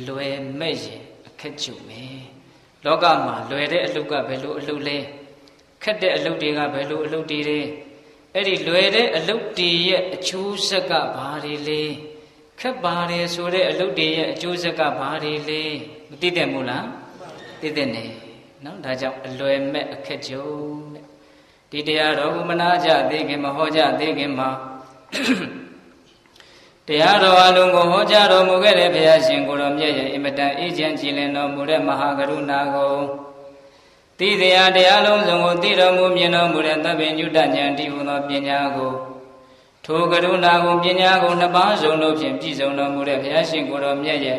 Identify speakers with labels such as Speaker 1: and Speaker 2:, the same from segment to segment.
Speaker 1: လွယ်မဲ့ရင်အခက်ကြုံမယ်လောကမှာလွယ်တဲ့အလုပ်ကဘယ်လိုအလုပ်လဲခက်တဲ့အလုပ်တွေကဘယ်လိုအလုပ်တွေလဲအဲ့ဒီလွယ်တဲ့အလုပ်တွေရဲ့အကျိုးဆက်ကဘာတွေလဲခက်ပါတယ်ဆိုတဲ့အလုပ်တွေရဲ့အကျိုးဆက်ကဘာတွေလဲမသိတဲ့မို့လားသိတဲ့နေနော်ဒါကြောင့်အလွယ်မဲ့အခက်ကြုံတဲ့ဒီတရားတော်ကိုမနာကြသေးခင်မဟောကြသေးခင်မှာတရားတော်အလုံးကိုဟောကြားတော်မူခဲ့တဲ့ဘုရားရှင်ကိုယ်တော်မြတ်ရဲ့အင်မတန်အေးချမ်းကြည်လင်တော်မူတဲ့မဟာကရုဏာကိုသိတရားတရားလုံးစုံကိုသိတော်မူမြင်တော်မူတဲ့သဗ္ဗညုတဉာဏ်တည်ဟူသောပညာကိုထိုကရုဏာကိုပညာကိုနှစ်ပါးစုံတို့ဖြင့်ပြည့်စုံတော်မူတဲ့ဘုရားရှင်ကိုယ်တော်မြတ်ရဲ့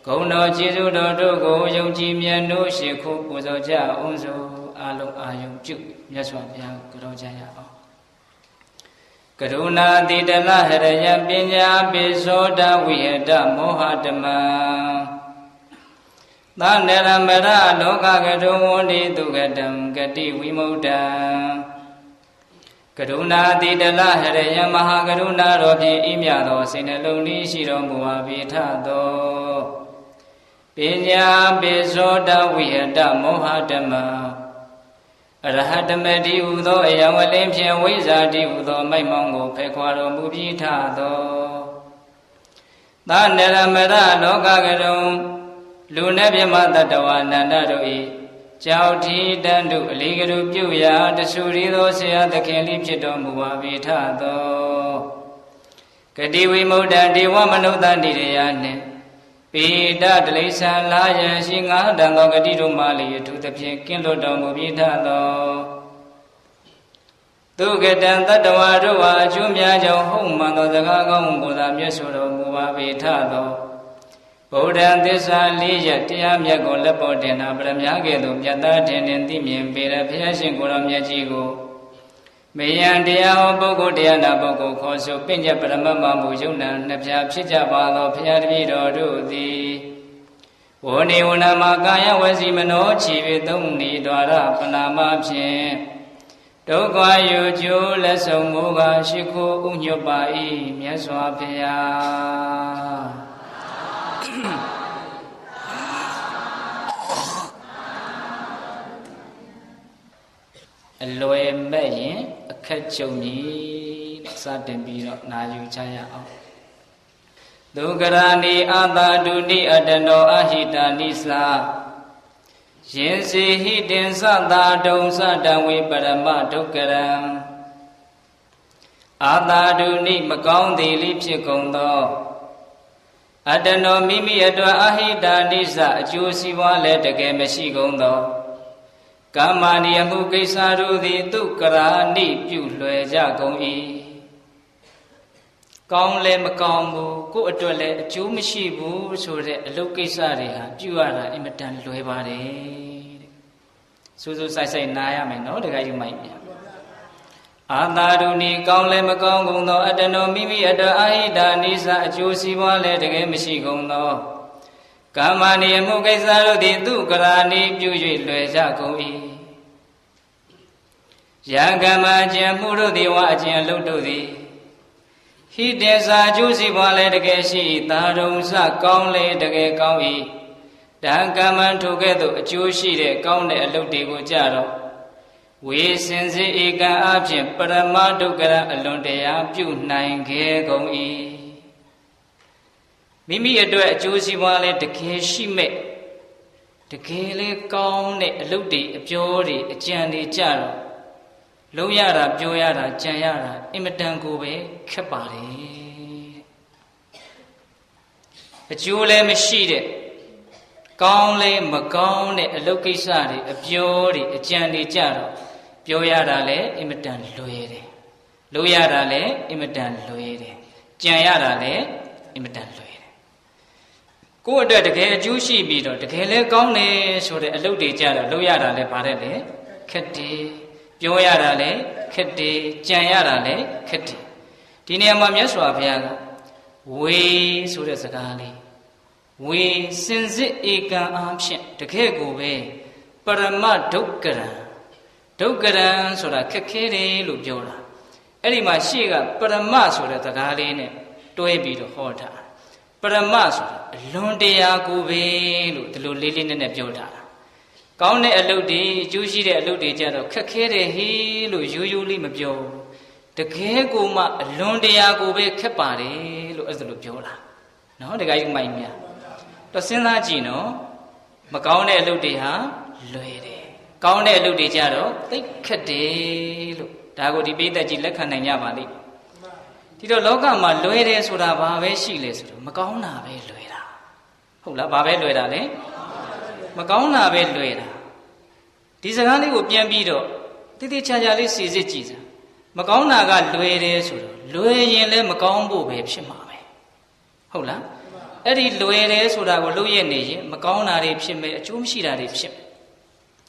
Speaker 1: ဂုဏ်တော်ကျေးဇူးတော်တို့ကိုယုံကြည်မြတ်လို့ရှိခိုးပူဇော်ကြအောင်စို့အလုံးအာယုံပြုမြတ်စွာဘုရားကိုကြောကြရအောင်ကရုဏာတိတလဟရယပညာပိသောတဝိဟတမောဟတမံသန္တရမရလောကကတုံဝန္တိတုကတံဂတိဝိမု ഢ ံကရုဏာတိတလဟရယမဟာကရုဏာတော်ဖြင့်ဤမြသောစိတ်နှလုံးဤရှိတော်မူပါ၏ထသောပညာပိသောတဝိဟတမောဟတမံအရဟတမတိဟူသောအယံဝလင်းဖြင့်ဝိဇာတိဟူသောမိုက်မောင်းကိုဖယ်ခွာတော်မူပြီးထသောသန္တရမရလောကကရုံလူနှင့်မြမတတဝါနန္ဒတို့၏ကြောက်ထီတန်တို့အလေးကလူပြုရာတဆူရီသောဆရာသခင်လေးဖြစ်တော်မူပါ၏ထသောဂတိဝိမု ഢ ံဒေဝမနုဿန္တိရယနှင့်ပိဋတလိษံလာယံရှိငါတန်သောဂတိတို့မှလည်းအထူးသဖြင့်ကင်းလွတ်တော်မူပြီးထသောသူကတံတတဝါတို့ဟာအကျိုးများကြောင့်ဟုတ်မှန်သောစကားကောင်းကိုသာမြတ်ဆိုတော်မူပါ၏ထသောဗုဒ္ဓံသစ္စာလေးရတရားမြတ်ကိုလက်ပေါ်တင်တာပရမညာကဲ့သို့မြတ်သားထင်ထင်သိမြင်ပေတဲ့ဘုရားရှင်ကိုယ်တော်မြတ်ကြီးကိုမေယံတရားဟောပုဂ္ဂိုလ်တရားနာပုဂ္ဂိုလ်ခေါ်ဆိုပညာပရမတ်မှမူယုံနာနှစ်ဖြာဖြစ်ကြပါသောဘုရားတပည့်တော်တို့သည်ဝဏိဝဏမကာယဝစီမနောချီပေသုံးနေဒွါရပနာမဖြင့်ဒုက္ခယူကျိုးလက်ဆုံးမူကားရှိခိုးဥညွတ်ပါ၏မြတ်စွာဘုရားအလွယ်မဲ့ရင်အခက်ကြုံကြီးစတင်ပြီးတော့နာယူကြရအောင်ဒုက္ခရာနိအာတာဒုနိအတနောအဟိတာနိသာရင်စီဟိတင်သတာဒုံသတံဝိပရမဒုက္ခရံအာတာဒုနိမကောင်းသည်လိဖြစ်ကုန်သောအတနောမိမိအတွက်အဟိတာနိသအကျိုးစီးပွားလည်းတကယ်မရှိကုန်သောကာမနိယမှုကိစ္စတို့သည်သူကရာနိပြုလွယ်ကြကုန်၏ကောင်းလည်းမကောင်းဘူးကိုယ့်အတွက်လည်းအကျိုးမရှိဘူးဆိုတဲ့အလုပ်ကိစ္စတွေဟာပြုရတာအင်မတန်လွယ်ပါတယ်တဲ့စူးစူးဆိုင်ဆိုင်နားရမယ်နော်တခါယူမိုက်ပြန်အာသာဒုနိကောင်းလည်းမကောင်းကုန်သောအတ္တနောမိမိအတွက်အဟိတာနိစ္စအကျိုးစီးပွားလည်းတကယ်မရှိကုန်သောကာမနိယမှုကိစ္စတို့သည်သူကရာနိပြု၍လွယ်ကြကုန်၏ယံကမ္မအကျင့်မှုတို့သည်ဝါအကျင့်အလုပ်တို့သည်ဟိတေသာအကျိုးစီးပွားလည်းတကယ်ရှိ၏သာရုံစကောင်းလည်းတကယ်ကောင်း၏ဒံကမ္မထိုကဲ့သို့အကျိုးရှိတဲ့ကောင်းတဲ့အလုပ်တွေကိုကြတော့ဝေစင်စစ်ဧကံအဖြစ်ပရမဒုက္ခရအလွန်တရာပြုနိုင်ခဲ့ကုန်၏မိမိအတွက်အကျိုးစီးပွားလည်းတကယ်ရှိမဲ့တကယ်လည်းကောင်းတဲ့အလုပ်တွေအပြောတွေအကြံတွေကြတော့လုံးရတာပြောရတာကြံရတာအင်မတန်ကိုပဲခက်ပါတယ်အကျိုးလည်းမရှိတဲ့ကောင်းလည်းမကောင်းတဲ့အလုပ်ကိစ္စတွေအပြောတွေအကြံတွေကြတော့ပြောရတာလည်းအင်မတန်လွယ်တယ်လုပ်ရတာလည်းအင်မတန်လွယ်တယ်ကြံရတာလည်းအင်မတန်လွယ်တယ်ကိုယ့်အတွက်တကယ်အကျိုးရှိပြီးတော့တကယ်လည်းကောင်းတယ်ဆိုတဲ့အလုပ်တွေကြတော့လုပ်ရတာလည်းပါတယ်လေခက်တယ်ပြောရတာလည်းခက်တယ်ကြံရတာလည်းခက်တယ်ဒီနေရာမှာမြတ်စွာဘုရားကဝေဆိုတဲ့စကားလေးဝေစင်စစ်ဧကံအားဖြင့်တကယ်ကိုပဲပရမဒုက္ကရံဒုက္ကရံဆိုတာခက်ခဲတယ်လို့ပြောတာအဲ့ဒီမှာရှေ့ကပရမဆိုတဲ့စကားလေးနဲ့တွဲပြီးတော့ဟောတာ ပရမဆိုတာအလွန်တရားကိုပဲလို့ဒီလိုလေးလေးနက်နက်ပြောထားတာကောင်းတဲ့အလုပ်တွေအကျိုးရှိတဲ့အလုပ်တွေကြတော့ခက်ခဲတယ်ဟေးလို့ရိုးရိုးလေးမပြောတကယ်ကိုမှအလွန်တရားကိုပဲခက်ပါတယ်လို့အဲ့ဒါလိုပြောတာနော်တကယ်ကြီးမိုက်များတော့စဉ်းစားကြည့်နော်မကောင်းတဲ့အလုပ်တွေဟာလွယ်တယ်ကောင်းတဲ့အလုပ်တွေကြတော့သိခက်တယ်လို့ဒါကိုဒီပိဋကကြီးလက်ခံနိုင်ကြပါလိမ့်ဒီတော့လောကမှာလွယ်တယ်ဆိုတာဘာပဲရှိလဲဆိုတော့မကောင်းတာပဲလွယ်တာဟုတ်လားဘာပဲလွယ်တာလဲမကောင်းတာပဲလွယ်တာဒီစကားလေးကိုပြန်ပြီးတော့တိတိကျကျလေးစီစစ်ကြည့်စမ်းမကောင်းတာကလွယ်တယ်ဆိုတော့လွယ်ရင်လည်းမကောင်းဖို့ပဲဖြစ်မှာပဲဟုတ်လားအဲ့ဒီလွယ်တယ်ဆိုတာကိုလုပ်ရနေရင်မကောင်းတာတွေဖြစ်မယ်အကျိုးမရှိတာတွေဖြစ်မယ်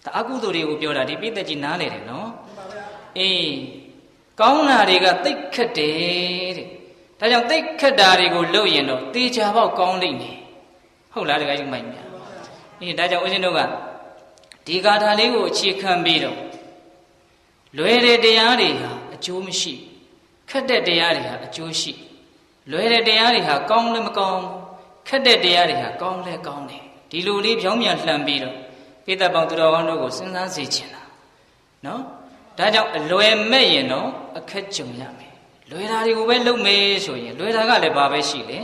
Speaker 1: ဒါအကုသိုလ်တွေကိုပြောတာဒီပိဋကကြီးနားလေတယ်နော်အေးကောင်းတာတွေကသိခက်တယ်တဲ့ဒါကြောင့်သိခက်တာတွေကိုလုပ်ရင်တော့တေချာပေါက်ကောင်းလိမ့်မယ်ဟုတ်လားတကယ်ကြီးမိုက်များအေးဒါကြောင့်ဦးဇင်းတို့ကဒီဂါထာလေးကိုအခြေခံပြီးတော့လွယ်တဲ့တရားတွေဟာအကျိုးမရှိခက်တဲ့တရားတွေဟာအကျိုးရှိလွယ်တဲ့တရားတွေဟာကောင်းလည်းမကောင်းခက်တဲ့တရားတွေဟာကောင်းလည်းကောင်းတယ်ဒီလိုလေးပြောင်းပြန်လှန်ပြီးတော့ပိဋကပေါင်းသူတော်ကောင်းတို့ကိုစဉ်းစားစေချင်တာနော်ဒါကြောင့်အလွယ်မဲ့ရင်တော့အခက်ကြုံရမယ်လွယ်တာတွေကိုပဲလုပ်မယ်ဆိုရင်လွယ်တာကလည်းဘာပဲရှိလဲ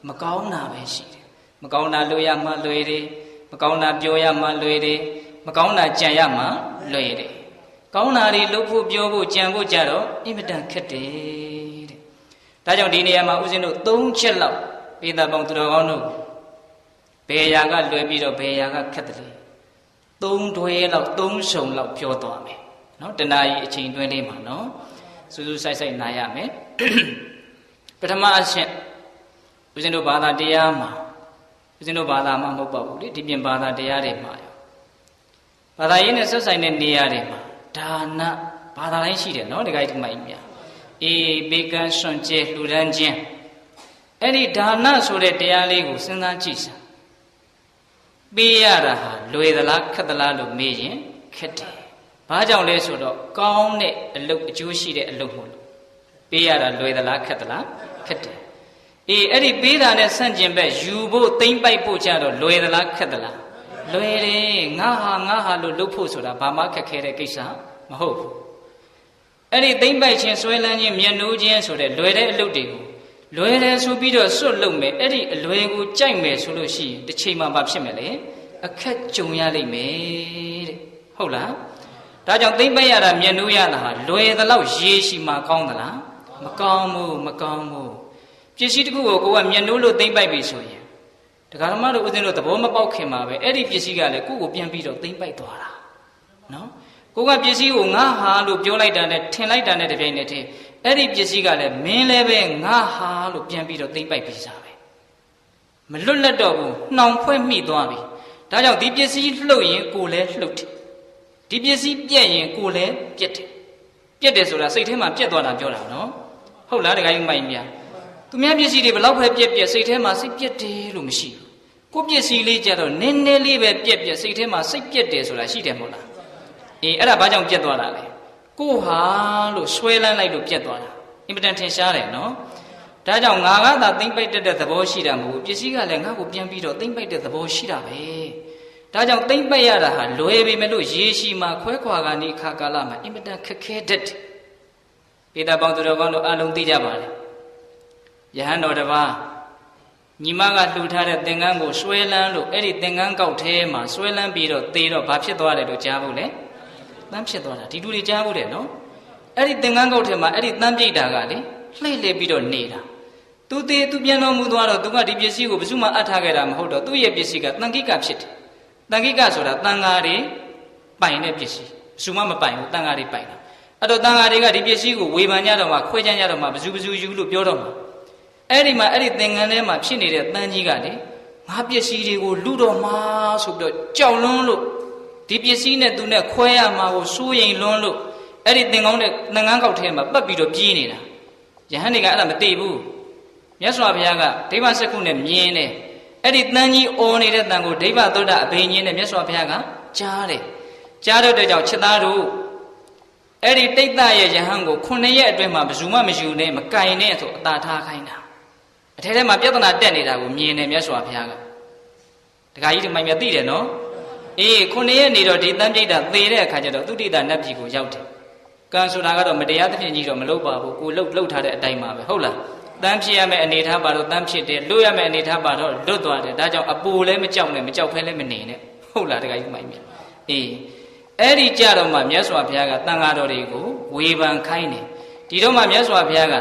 Speaker 1: မကောင်းတာပဲရှိတယ်မကောင်းတာလုပ်ရမှလွယ်တယ်မကောင်းတာပြောရမှလွယ်တယ်မကောင်းတာကြံရမှလွယ်တယ်ကောင်းတာတွေလုပ်ဖို့ပြောဖို့ကြံဖို့ကြတော့အင်မတန်ခက်တယ်တဲ့ဒါကြောင့်ဒီနေရာမှာဦးဇင်းတို့၃ချက်လောက်ပိဋကပေါင်းသူတော်ကောင်းတို့ဘယ်ရာကလွယ်ပြီးတော့ဘယ်ရာကခက်တယ်လဲ၃တွဲလောက်၃ဆုံလောက်ပြောသွားမယ်နော်တဏှာကြီးအချိန်တွဲလေးမှာနော်စူးစူးဆိုင်ဆိုင်နာရမယ်ပထမအချက်ဦးဇင်းတို့ဘာသာတရားမှာဦးဇင်းတို့ဘာသာမှာမဟုတ်ပါဘူးလေဒီပြင်ဘာသာတရားတွေမှာရောဘာသာရေးနဲ့ဆက်ဆိုင်တဲ့နေရာတွေမှာဒါနဘာသာတိုင်းရှိတယ်နော်ဒီကိစ္စမှအိမ်များအေးဘေကံစွန့်ကျဲလှူဒန်းခြင်းအဲ့ဒီဒါနဆိုတဲ့တရားလေးကိုစဉ်းစားကြည့်စမ်းပေးရတာဟာလွယ်သလားခက်သလားလို့မေးရင်ခက်တယ်ဘာကြောင့်လဲဆိုတော့ကောင်းတဲ့အလုပ်အကျိုးရှိတဲ့အလုပ်မို့လို့ပေးရတာလွယ်သလားခက်သလားခက်တယ်အေးအဲ့ဒီပေးတာနဲ့ဆန့်ကျင်ဘက်ယူဖို့သိမ့်ပိုက်ဖို့ကြတော့လွယ်သလားခက်သလားလွယ်တယ်ငါဟာလို့လုပ်ဖို့ဆိုတာဘာမှခက်ခဲတဲ့ကိစ္စမဟုတ်ဘူးအဲ့ဒီသိမ့်ပိုက်ခြင်းဆွဲလန်းခြင်းမျက်နှိုးခြင်းဆိုတဲ့လွယ်တဲ့အလုပ်တွေကိုလွယ်တယ်ဆိုပြီးတော့စွတ်လုပ်မယ်အဲ့ဒီအလွယ်ကိုကြိုက်မယ်ဆိုလို့ရှိရင်တစ်ချိန်မှဘာဖြစ်မလဲအခက်ကြုံရလိမ့်မယ်တဲ့ဟုတ်လားဒါကြောင့်သိမ့်ပိုက်ရတာမျက်နှိုးရတာဟာလွယ်သလောက်ရေရှိမှကောင်းသလားမကောင်းဘူးမကောင်းဘူးပစ္စည်းတစ်ခုကိုကိုကမျက်နှိုးလို့သိမ့်ပိုက်ပြီဆိုရင်ဒကာဓမ္မတို့ဦးဇင်းတို့သဘောမပေါက်ခင်မှာပဲအဲ့ဒီပစ္စည်းကလည်းကိုယ့်ကိုပြန်ပြီးတော့သိမ့်ပိုက်သွားတာနော်ကိုကပစ္စည်းကိုငါဟာလို့ပြောလိုက်တာနဲ့ထင်လိုက်တာနဲ့တပြိုင်နက်တည်းအဲ့ဒီပစ္စည်းကလည်းမင်းလည်းပဲငါဟာလို့ပြန်ပြီးတော့သိမ့်ပိုက်ပြီးစားပဲမလွတ်လပ်တော့ဘူးနှောင်ဖွဲ့မိသွားပြီဒါကြောင့်ဒီပစ္စည်းလှုပ်ရင်ကိုယ်လည်းလှုပ်တယ်ဒီပစ္စည်းပြက်ရင်ကိုယ်လည်းပြက်တယ်ပြက်တယ်ဆိုတာစိတ်ထဲမှာပြက်သွားတာပြောတာနော်ဟုတ်လားတခါကြီးမိုက်များသူများပစ္စည်းတွေဘယ်လောက်ပဲပြက်ပြက်စိတ်ထဲမှာစိတ်ပြက်တယ်လို့မရှိဘူးကိုပစ္စည်းလေးကြတော့နည်းနည်းလေးပဲပြက်ပြက်စိတ်ထဲမှာစိတ်ပြက်တယ်ဆိုတာရှိတယ်မဟုတ်လားအေးအဲ့ဒါဘာကြောင့်ပြက်သွားတာလဲကိုဟာလို့ဆွဲလန်းလိုက်လို့ပြက်သွားတာအင်မတန်ထင်ရှားတယ်နော်ဒါကြောင့်ငါကသာသိမ့်ပိုက်တဲ့သဘောရှိတာမဟုတ်ဘူးပစ္စည်းကလည်းငါ့ကိုပြန်ပြီးတော့သိမ့်ပိုက်တဲ့သဘောရှိတာပဲဒါကြောင့်သိမ့်ပိုက်ရတာဟာလွယ်ပေမဲ့လို့ရေရှိမှခွဲခွာကနေခါကာလမှာအင်မတန်ခက်ခဲတတ်တယ်ပိဋကပေါင်းသူတော်ကောင်းတို့အလုံးသိကြပါလေယဟန်တော်တစ်ပါးညီမကလှူထားတဲ့သင်္ကန်းကိုဆွဲလန်းလို့အဲ့ဒီသင်္ကန်းကောက်ထဲမှာဆွဲလန်းပြီးတော့သေတော့ဘာဖြစ်သွားတယ်လို့ကြားဖို့လဲတန်းဖြစ်သွားတာဒီလူတွေကြားဖို့တယ်နော်အဲ့ဒီသင်္ကန်းကောက်ထဲမှာအဲ့ဒီတန်းပြိတ်တာကလေလှည့်လေပြီးတော့နေတာသူသေးသူပြန်တော်မူသွားတော့သူကဒီပစ္စည်းကိုဘယ်သူမှအပ်ထားခဲ့တာမဟုတ်တော့သူ့ရဲ့ပစ္စည်းကတန်ခိကဖြစ်တယ်တန်ခိကဆိုတာတန်ဃာတွေပိုင်တဲ့ပစ္စည်းဘယ်သူမှမပိုင်ဘူးတန်ဃာတွေပိုင်တာအဲ့တော့တန်ဃာတွေကဒီပစ္စည်းကိုဝေဖန်ကြတော့မှခွဲခြမ်းကြတော့မှဘယ်သူယူလို့ပြောတော့မှအဲ့ဒီမှာအဲ့ဒီသင်္ကန်းထဲမှာဖြစ်နေတဲ့တန်ကြီးကလေငါပစ္စည်းတွေကိုလူတော်မှာဆိုပြီးတော့ကြောက်လွန်းလို့ဒီပစ္စည်းနဲ့သူနဲ့ခွဲရမှာကိုစိုးရိမ်လွန်းလို့အဲ့ဒီသင်္ကန်းနဲ့သင်္ကန်းကောက်ထဲမှာပတ်ပြီးတော့ပြေးနေတာယဟန်တွေကအဲ့ဒါမသိဘူးမြတ်စွာဘုရားကဒိဗ္ဗစက္ခုနဲ့မြင်တယ်အဲ့ဒီတန်ကြီးအော်နေတဲ့တန်ကိုဒိဗ္ဗသုဒ္ဓအဘိညာဉ်နဲ့မြတ်စွာဘုရားကကြားတယ်ကြားတဲ့ကြောင့်ချက်သားတို့အဲ့ဒီတိတ်တရဲ့ယဟန်ကို9ရက်အတွင်းမှာဘယ်သူမှမယူနဲ့မကင်နဲ့ဆိုအသာထားခိုင်းတာ အထဲထဲမှာပြဿနာတက်နေတာကိုမြင်တယ်မြတ်စွာဘုရားကတခါကြီးဒီမိုင်မြသိတယ်နော်အေးခုနှစ်ရက်နေတော့ဒီတန်ပြိတ္တာသေတဲ့အခါကျတော့သုတိတာနတ်ပြည်ကိုရောက်တယ်ကံဆိုတာကတော့မတရားသဖြင့်ကြီးတော့မလုပ်ပါဘူးကိုလှုပ်ထားတဲ့အတိုင်းပါပဲဟုတ်လားတန်းဖြစ်ရမယ့်အနေထားပါတော့တန်းဖြစ်တယ်လွတ်ရမယ့်အနေထားပါတော့လွတ်သွားတယ်ဒါကြောင့်အပူလည်းမကြောက်နဲ့မကြောက်ဖဲလည်းမနေနဲ့ဟုတ်လားတခါကြီးမိုင်မြအေးအဲ့ဒီကြတော့မှမြတ်စွာဘုရားကတန်ဃာတော်တွေကိုဝေဖန်ခိုင်းတယ်ဒီတော့မှမြတ်စွာဘုရားက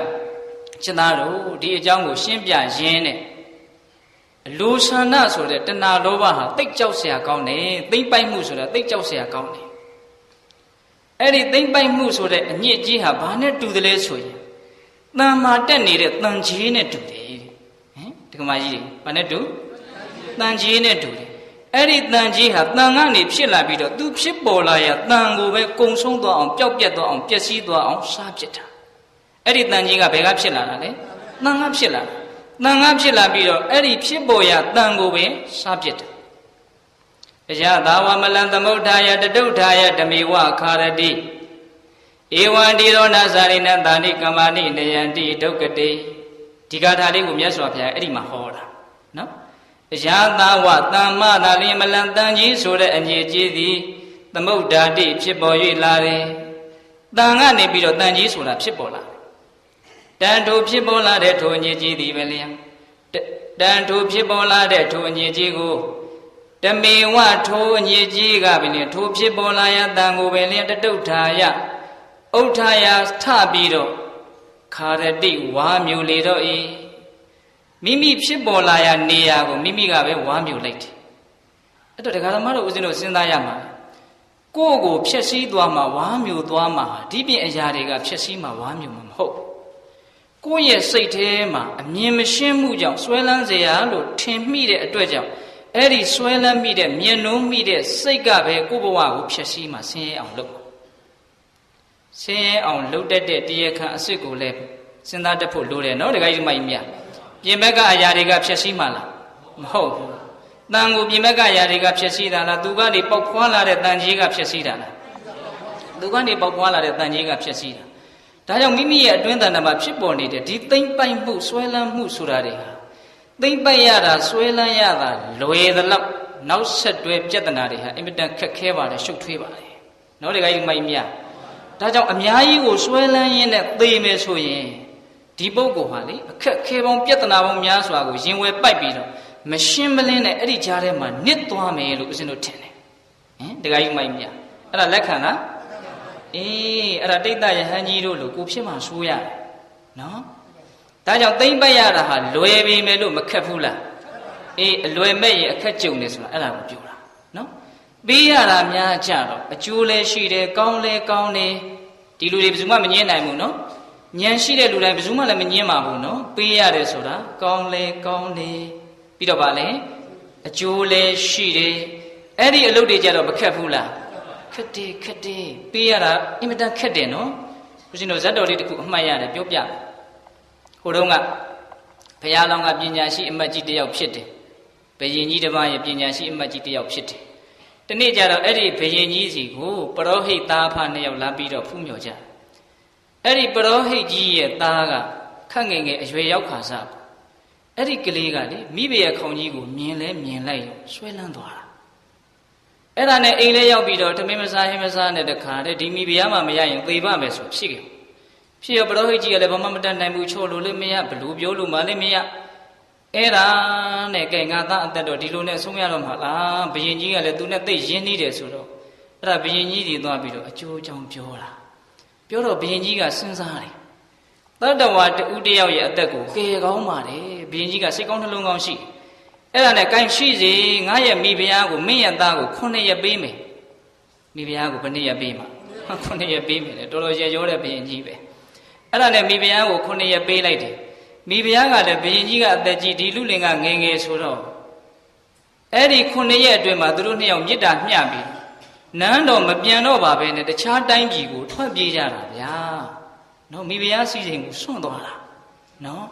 Speaker 1: ရှင်သားတို့ဒီအကြောင်းကိုရှင်းပြရင်းနဲ့လူဆန္ဒဆိုတဲ့တဏှာလောဘဟာတိတ်ကြောက်เสียကောင်းတယ်သိမ့်ပိုက်မှုဆိုတာတိတ်ကြောက်เสียကောင်းတယ်အဲ့ဒီသိမ့်ပိုက်မှုဆိုတဲ့အညစ်အကြေးဟာဘာနဲ့တူတယ်လဲဆိုရင်တန်မာတက်နေတဲ့တန်ကြီးနဲ့တူတယ်ဟင်ဒီကမာကြီးတွေဘာနဲ့တူတန်ကြီးနဲ့တူတယ်အဲ့ဒီတန်ကြီးဟာတန်ကနေဖြစ်လာပြီးတော့သူဖြစ်ပေါ်လာရတန်ကိုပဲကုံဆုံးသွားအောင်ပျောက်ပြက်သွားအောင်ပျက်စီးသွားအောင်စားဖြစ်တာအဲ့ဒီတန်ကြီးကဘယ်ကဖြစ်လာတာလဲတန်ကဖြစ်လာတာတန်ကဖြစ်လာပြီးတော့အဲ့ဒီဖြစ်ပေါ်ရတန်ကိုပဲစားဖြစ်တယ်အယသာဝမလံသမုဋ္ဌာယတတုဋ္ဌာယဓမေဝခါရတိဧဝံဒီရောနာဇာရိနတာနိကမာနိနယံတိဒုက္ကတိဒီဂါထာလေးကိုမြတ်စွာဘုရားအဲ့ဒီမှာဟောတာနော်အယသာဝတမ္မသာလင်မလံတန်ကြီးဆိုတဲ့အငြိကြီးသည်သမုဋ္ဌာတိဖြစ်ပေါ်၍လာတယ်တန်ကနေပြီးတော့တန်ကြီးဆိုတာဖြစ်ပေါ်လာတန်ထိုဖြစ်ပေါ်လာတဲ့ထိုအငြိကြီးသည်ပဲလျာတန်ထိုဖြစ်ပေါ်လာတဲ့ထိုအငြိကြီးကိုဓမေဝထိုအငြိကြီးကပင်ထိုဖြစ်ပေါ်လာရတန်ကိုပင်လျာတတုဋ္ဌာယဥဋ္ဌာယထပြီးတော့ခါရတိဝါမျိုးလေတော့ဤမိမိဖြစ်ပေါ်လာရနေရာကိုမိမိကပဲဝါမျိုးလိုက်တယ်အဲ့တော့တရားဓမ္မတို့ဦးဇင်းတို့စဉ်းစားရမှာကိုယ့်ကိုဖြည့်ဆည်းသွားမှာဝါမျိုးသွားမှာဒီပြင်အရာတွေကဖြည့်ဆည်းမှာဝါမျိုးမှာမဟုတ်ကိုယ့်ရဲ့စိတ်ထဲမှာအမြင်မရှင်းမှုကြောင့်ဆွဲလန်းเสียလို့ထင်မိတဲ့အတွက်ကြောင့်အဲ့ဒီဆွဲလန်းမိတဲ့မြင်နှုံးမိတဲ့စိတ်ကပဲကိုယ့်ဘဝကိုဖြည့်ဆည်းမှာဆင်းရဲအောင်လုပ်ဆင်းရဲအောင်လုပ်တတ်တဲ့တရားခံအစ်စ်ကိုလည်းစဉ်းစားတတ်ဖို့လိုတယ်နော်တခါကြီးမိုက်မြပြင်ဘက်ကအရာတွေကဖြည့်ဆည်းမှာလားမဟုတ်ဘူးတန်ကိုပြင်ဘက်ကအရာတွေကဖြည့်ဆည်းတာလားသူကနေပေါက်ဖွာလာတဲ့တန်ကြီးကဖြည့်ဆည်းတာလားသူကနေပေါက်ဖွာလာတဲ့တန်ကြီးကဖြည့်ဆည်းတာဒါကြောင့်မိမိရဲ့အတွင်းတဏ္ဍာမှာဖြစ်ပေါ်နေတဲ့ဒီသိမ့်ပိုက်မှုဆွဲလန်းမှုဆိုတာတွေဟာသိမ့်ပိုက်ရတာဆွဲလန်းရတာလွယ်သလောက်နောက်ဆက်တွဲပြဿနာတွေဟာအင်မတန်ခက်ခဲပါတယ်ရှုပ်ထွေးပါတယ်နော်တခါကြီးမိုက်မြဒါကြောင့်အများကြီးကိုဆွဲလန်းရင်းနဲ့သေမယ်ဆိုရင်ဒီပုဂ္ဂိုလ်ဟာလေအခက်ခဲပေါင်းပြဿနာပေါင်းများစွာကိုရင်ဝယ်ပိုက်ပြီးတော့မရှင်းမလင်းနဲ့အဲ့ဒီကြားထဲမှာနစ်သွားမယ်လို့ဦးဇင်းတို့ထင်တယ်ဟင်တခါကြီးမိုက်မြအဲ့ဒါလက်ခံလားအေးအဲ့ဒါတိတ်တယဟန်ကြီးတို့လို့ကိုဖြစ်မှဆိုးရတယ်နော်ဒါကြောင့်သိမ့်ပတ်ရတာဟာလွယ်ပြီမယ်လို့မခက်ဘူးလားအေးအလွယ်မဲ့ရင်အခက်ကြုံနေဆိုတာအဲ့ဒါကိုပြောတာနော်ပေးရတာများကြတော့အကျိုးလည်းရှိတယ်ကောင်းလည်းကောင်းတယ်ဒီလူတွေဘယ်သူမှမငြင်းနိုင်ဘူးနော်ဉာဏ်ရှိတဲ့လူတိုင်းဘယ်သူမှလည်းမငြင်းပါဘူးနော်ပေးရတယ်ဆိုတာကောင်းလည်းကောင်းတယ်ပြီးတော့ဗာလဲအကျိုးလည်းရှိတယ်အဲ့ဒီအလုပ်တွေကြတော့မခက်ဘူးလားခက်တယ်ခက်တယ်ပေးရတာအင်မတန်ခက်တယ်နော်ဦးဇင်းတို့ဇတ်တော်လေးတစ်ခုအမှတ်ရတယ်ပြောပြဟိုတုန်းကဘုရားလောင်းကပညာရှိအမတ်ကြီးတစ်ယောက်ဖြစ်တယ်ဘယင်ကြီးတစ်ပါးရဲ့ပညာရှိအမတ်ကြီးတစ်ယောက်ဖြစ်တယ်တနေ့ကျတော့အဲ့ဒီဘယင်ကြီးစီကိုပရောဟိတ်သားဖနှစ်ယောက်လာပြီးတော့ဖူးမြော်ကြအဲ့ဒီပရောဟိတ်ကြီးရဲ့သားကခက်ငယ်ငယ်အရွယ်ရောက်ခါစားအဲ့ဒီကလေးကလေမိဘရဲ့ခေါင်းကြီးကိုမြင်လဲမြင်လိုက်ရောဆွဲလန်းသွားတာအဲ့ဒါနဲ့အိမ်လဲရောက်ပြီးတော့ထမင်းမစားဟင်းမစားနဲ့တခါတည်းဒီမိဖုရားမှမရရင်သေပါမယ်ဆိုဖြစ်ခဲ့ဖြစ်ရပရောဟိတ်ကြီးကလည်းဘာမှမတတ်နိုင်ဘူးချော်လို့လည်းမရဘလူပြောလို့မှလည်းမရအဲ့ဒါနဲ့ကဲငါသားအသက်တော့ဒီလိုနဲ့ဆုံးရတော့မှာလားဘယင်ကြီးကလည်းသူနဲ့သိရင်းနှီးတယ်ဆိုတော့အဲ့ဒါဘယင်ကြီးတွေသွားပြီးတော့အကျိုးအကြောင်းပြောတာပြောတော့ဘယင်ကြီးကစဉ်းစားတယ်တတ္တဝါတူတယောက်ရဲ့အသက်ကိုကယ်ကောင်းပါတယ်ဘယင်ကြီးကစိတ်ကောင်းနှလုံးကောင်းရှိအဲ့ဒါနဲ့ကိုင်းရှိစေငါရဲ့မိဖုရားကိုမင်းရဲ့သားကို9ရက်ပေးမယ်မိဖုရားကိုဘယ်နှစ်ရက်ပေးမှာ9ရက်ပေးမယ်လေတော်တော်ရရောတဲ့ဘယင်ကြီးပဲအဲ့ဒါနဲ့မိဖုရားကို9ရက်ပေးလိုက်တယ်မိဖုရားကလည်းဘယင်ကြီးကအသက်ကြီးဒီလူလင်ကငယ်ငယ်ဆိုတော့အဲ့ဒီ9ရက်အတွင်းမှာသူတို့နှစ်ယောက်မြစ်တာမျှပြီးနန်းတော်မပြန်တော့ပါပဲနဲ့တခြားတိုင်းပြည်ကိုထွက်ပြေးကြတာဗျာနော်မိဖုရားစီစဉ်ကိုစွန့်သွားတာနော်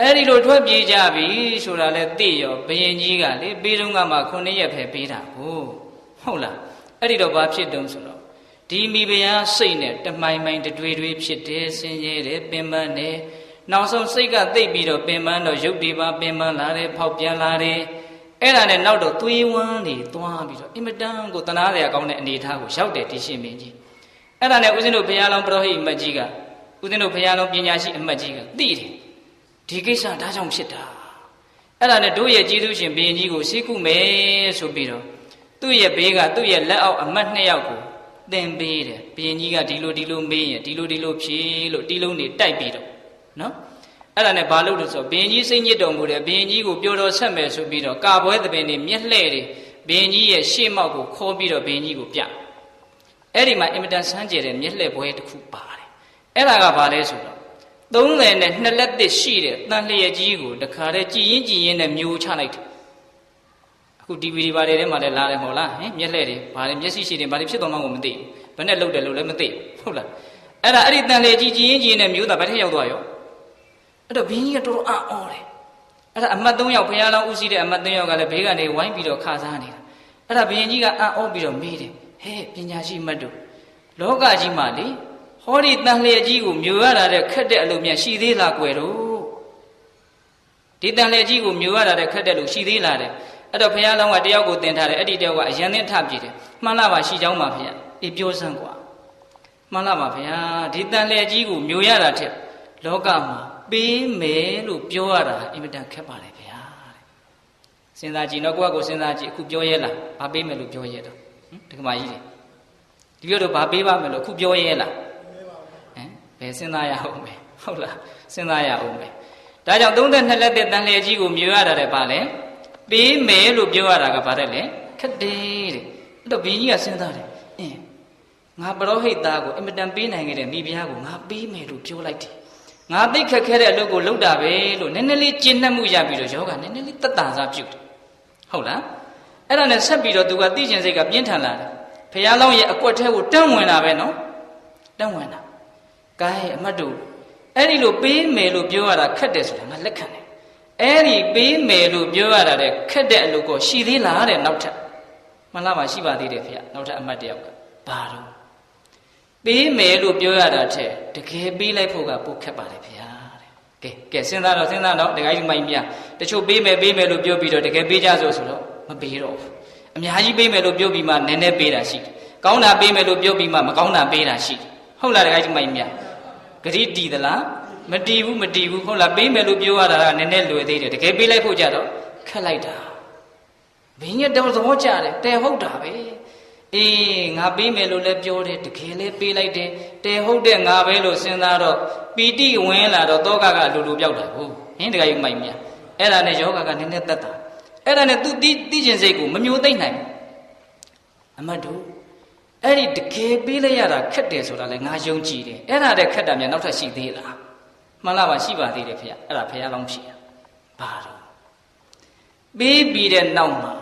Speaker 1: အဲ့ဒီလိုထွက်ပြေးကြပြီဆိုတာလဲသိရောဘယင်ကြီးကလေပေးတော့ကမှ9ရက်ပဲပေးတာကိုဟုတ်လားအဲ့ဒီတော့ဘာဖြစ်တုံးဆိုတော့ဒီမိဖုရားစိတ်နဲ့တမိုင်မိုင်တွေတွေဖြစ်တယ်ဆင်းရဲတယ်ပင်ပန်းတယ် နောက်ဆုံးစိတ်ကသိပ်ပြီးတော့ပင်ပန်းတော့ရုပ်တွေပါပင်ပန်းလာတယ်ဖောက်ပြန်လာတယ်အဲ့ဒါနဲ့နောက်တော့သွေးဝမ်းတွေသွားပြီးတော့အင်မတန်ကိုတနာရကောင်းတဲ့အနေအထားကိုရောက်တယ်ဒီရှင်မင်းကြီးအဲ့ဒါနဲ့ဦးဇင်းတို့ဘုရားလောင်းပရောဟိတ်အမတ်ကြီးကဦးဇင်းတို့ဘုရားလောင်းပညာရှိအမတ်ကြီးကသိတယ်ဒီကိစ္စဒါကြောင့်ဖြစ်တာအဲ့ဒါနဲ့တို့ရဲ့ကျေးဇူးရှင်ဘုရင်ကြီးကိုစိတ်ကုမယ်ဆိုပြီးတော့သူ့ရဲ့ဘေးကသူ့ရဲ့လက်အောက်အမတ်2ယောက်ကိုသင်ပေးတယ်ဘုရင်ကြီးကဒီလိုမေးရင်ဒီလိုဖြေလို့တီးလုံးတွေတိုက်ပြီးတော့နော်အဲ့ဒါနဲ့ဘာလို့လို့ဆိုဘုရင်ကြီးစိတ်ညစ်တော်မူတယ်ဘုရင်ကြီးကိုပြောတော်ဆက်မယ်ဆိုပြီးတော့ကာပွဲသဘင်တွေမျက်လှဲ့တွေဘုရင်ကြီးရဲ့ရှေ့မောက်ကိုခေါ်ပြီးတော့ဘုရင်ကြီးကိုပြအဲ့ဒီမှာအင်မတန်ဆန်းကျယ်တဲ့မျက်လှဲ့ပွဲတစ်ခုပါတယ်အဲ့ဒါကဘာလဲဆိုတော့30နဲ့2လက်သစ်ရှိတဲ့တန်လျက်ကြီးကိုတခါတည်းကြည်ရင်နဲ့မျိုးချလိုက်တယ်အခု DVD ပါတယ်ထဲမှာလည်းလာတယ်မဟုတ်လားဟင်မျက်လှဲ့တွေဘာလဲမျက်စိရှိတယ်ဘာတွေဖြစ်သွားမှကိုမသိဘူးဘယ်နဲ့လှုပ်တယ်လို့လည်းမသိဟုတ်လားအဲ့ဒီတန်လျက်ကြီးကြည်ရင်နဲ့မျိုးသားဘယ်ထက်ရောက်သွားရောအဲ့တော့ဘင်းကြီးကတော်တော်အော်တယ်အဲ့ဒါအမတ်3ယောက်ဘုရားလောင်းဦးစီးတဲ့အမတ်3ယောက်ကလည်းဘေးကနေဝိုင်းပြီးတော့ခါစားနေတာအဲ့ဒါဘင်းကြီးကအော်ပြီးတော့မေးတယ်ဟဲ့ပညာရှိမတ်တို့လောကကြီးမှာလေဟောဒီတန်လျက်ကြီးကိုမျိုးရတာတဲ့ခက်တဲ့အလုပ်များရှိသေးလားကွယ်တို့ဒီတန်လျက်ကြီးကိုမျိုးရတာတဲ့ခက်တဲ့လို့ရှိသေးလားတဲ့အဲ့တော့ဘုရားလောင်းကတယောက်ကိုတင်ထားတယ်အဲ့ဒီတယောက်ကအရန်နဲ့ထပြည့်တယ်မှန်လားပါရှိကြောင်းပါဗျာအေးပြောစမ်းကွာမှန်လားပါဗျာဒီတန်လျက်ကြီးကိုမျိုးရတာထက်လောကမှာပေးမယ်လို့ပြောရတာအင်မတန်ခက်ပါတယ်ဗျာတဲ့စဉ်းစားကြည့်တော့ကိုယ့်ကိုစဉ်းစားကြည့်အခုပြောရဲလားဘာပေးမယ်လို့ပြောရဲတော့တက္ကမကြီးတွေဒီလိုတော့ဘာပေးပါမယ်လို့အခုပြောရဲလားဘယ်စဉ်းစားရအောင်ပဲဟုတ်လားစဉ်းစားရအောင်ပဲဒါကြောင့်32လက်တဲ့တန်လျက်ကြီးကိုမျိုးရတာတဲ့ပါလဲပေးမယ်လို့ပြောရတာကဘာတဲ့လဲခက်တယ်တဲ့အဲ့တော့ဘင်းကြီးကစဉ်းစားတယ်ငါပရောဟိတ်သားကိုအင်မတန်ပေးနိုင်ခဲ့တဲ့မိဖုရားကိုငါပေးမယ်လို့ပြောလိုက်တယ်ငါသိခက်ခဲတဲ့အလုပ်ကိုလုပ်တာပဲလို့နည်းနည်းလေးကျင့်နှံ့မှုရပြီးတော့ယောဂနည်းနည်းလေးတက်တာစားပြုတ်တယ်ဟုတ်လားအဲ့ဒါနဲ့ဆက်ပြီးတော့သူကသိကျင်စိတ်ကပြင်းထန်လာတယ်ဘုရားလောင်းရဲ့အကွက်ထဲကိုတန်းဝင်တာပဲနော်တန်းဝင်တာကဲအမတ်တို့အဲ့ဒီလိုပေးမယ်လို့ပြောရတာခက်တယ်ဆိုတာငါလက်ခံတယ်အဲ့ဒီပေးမယ်လို့ပြောရတာတဲ့ခက်တဲ့အလုပ်ကိုရှိသေးလားတဲ့နောက်ထပ်မှန်လားပါရှိပါသေးတယ်ဖေ။နောက်ထပ်အမတ်တယောက်ကဘာတော့ပေးမယ်လို့ပြောရတာတဲ့တကယ်ပေးလိုက်ဖို့ကပိုခက်ပါတယ်ဖေ။တဲ့ကဲစဉ်းစားတော့တခါကြီးမိုင်းမြတချို့ပေးမယ်လို့ပြောပြီးတော့တကယ်ပေးကြဆိုတော့မပေးတော့ဘူးအများကြီးပေးမယ်လို့ပြောပြီးမှနည်းနည်းပေးတာရှိတယ်ကောင်းတာပေးမယ်လို့ပြောပြီးမှမကောင်းတာပေးတာရှိတယ်ဟုတ်လားတခါကြီးမိုင်းမြဂရိတီသလားမတီးဘူးဟုတ်လားပေးမယ်လို့ပြောရတာကနည်းနည်းလွယ်သေးတယ်တကယ်ပေးလိုက်ဖို့ကြတော့ခက်လိုက်တာဘင်းရတော့သဘောကျတယ်တဲဟုတ်တာပဲအေးငါပေးမယ်လို့လည်းပြောတယ်တကယ်လည်းပေးလိုက်တယ်တဲဟုတ်တဲ့ငါပဲလို့စဉ်းစားတော့ပီတိဝင်လာတော့တောကကအလိုလိုပြောက်တာဟုတ်ဟင်းတကယ်ယူမိုက်မြအဲ့ဒါနဲ့ယောဂကနည်းနည်းတက်တာအဲ့ဒါနဲ့သူသိကျင်စိတ်ကိုမမျိုးသိမ့်နိုင်အမတ်တို့အဲ့ဒီတကယ်ပေးလိုက်ရတာခက်တယ်ဆိုတာလည်းငါယုံကြည်တယ်အဲ့ဒါတဲ့ခက်တာများနောက်ထပ်ရှိသေးလားမှန်လားပါရှိပါသေးတယ်ဖေ။အဲ့ဒါဖေလောင်းဖြေဘာတော့ပေးပြီးတဲ့နောက်မှာ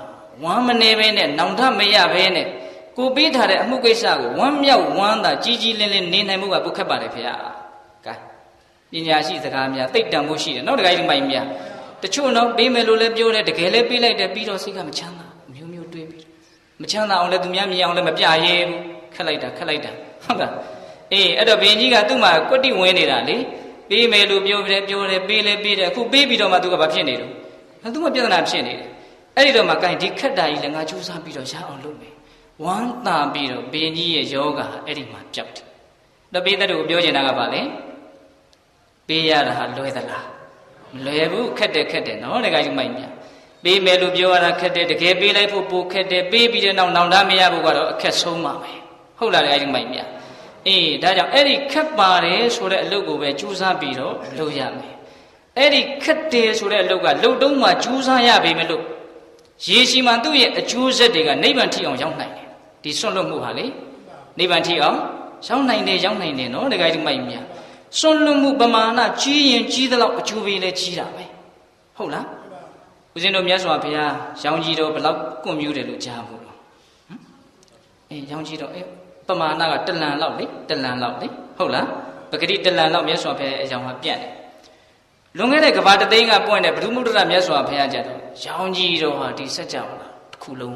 Speaker 1: ဝမ်းမနေပဲနဲ့နောင်တမရပဲနဲ့ကိုပေးထားတဲ့အမှုကိစ္စကိုဝမ်းမြောက်ဝမ်းသာကြီးလင်းနေနိုင်မှုကပုခက်ပါတယ်ဖေ။ကဲပညာရှိစကားများသိတ္တံမှုရှိတယ်နောက်တခါကြီးမိုင်များတချို့တော့ပေးမယ်လို့လည်းပြောတယ်တကယ်လည်းပေးလိုက်တယ်ပြီးတော့စိတ်ကမချမ်းသာမျိုးတွေးပြီးမချမ်းသာအောင်လည်းသူများမြင်အောင်လည်းမပြရဲဘူးခက်လိုက်တာဟုတ်လားအေးအဲ့တော့ဘင်းကြီးကသူ့မှာကွတိဝင်နေတာလေပေးမယ်လို့ပြောတယ်ပေးတယ်အခုပေးပြီးတော့မှသူကဘာဖြစ်နေတော့သူကပြဿနာဖြစ်နေတယ်အဲ့ဒီတော့မှကိုင်ဒီခက်တာကြီးလည်းငါကြိုးစားပြီးတော့ရအောင်လုပ်မယ်ဝမ်းသာပြီးတော့ဘင်းကြီးရဲ့ယောဂအဲ့ဒီမှာပျောက်တယ်တော့ပေးတဲ့သူကိုပြောချင်တာကဘာလဲပေးရတာဟာလွယ်သလားမလွယ်ဘူးခက်တယ်နော်တခါကြီးမိုက်မြပေးမယ်လို့ပြောရတာခက်တယ်တကယ်ပေးလိုက်ဖို့ပိုခက်တယ်ပေးပြီးတဲ့နောက်နောင်တမရဖို့ကတော့အခက်ဆုံးပါပဲဟုတ်လားတခါကြီးမိုက်မြအေးဒါကြောင့်အဲ့ဒီခက်ပါတယ်ဆိုတဲ့အလုပ်ကိုပဲကြိုးစားပြီးတော့လုပ်ရမယ်အဲ့ဒီခက်တယ်ဆိုတဲ့အလုပ်ကလုပ်တုံးမှကြိုးစားရပေမဲ့လို့ရေရှိမှသူ့ရဲ့အကျိုးဆက်တွေကနိဗ္ဗာန်ထိအောင်ရောက်နိုင်တယ်ဒီစွန့်လွတ်မှုဟာလေနိဗ္ဗာန်ထိအောင်ရောက်နိုင်တယ်နော်တခါကြီးမိုက်မြစွန့်လွတ်မှုပမာဏကြီးရင်ကြီးသလောက်အကျိုးပေးလဲကြီးတာပဲဟုတ်လားဦးဇင်းတို့မြတ်စွာဘုရားရောင်ကြီးတော်ဘလောက်ကွန်မြူးတယ်လို့ကြားဘူးလို့အေးရောင်ကြီးတော်ပမာဏကတလန်လောက်လေဟုတ်လားပဂတိတလန်လောက်မြတ်စွာဘုရားအကြောင်းဟာပြတ်တယ်လွန်ခဲ့တဲ့ကဘာတသိန်းကပွင့်တဲ့ဘုဒ္ဓမုဒ္ဒရမြတ်စွာဘုရားကြတော့ရောင်ကြီးတော်ဟာဒီစัจ java တစ်ခုလုံ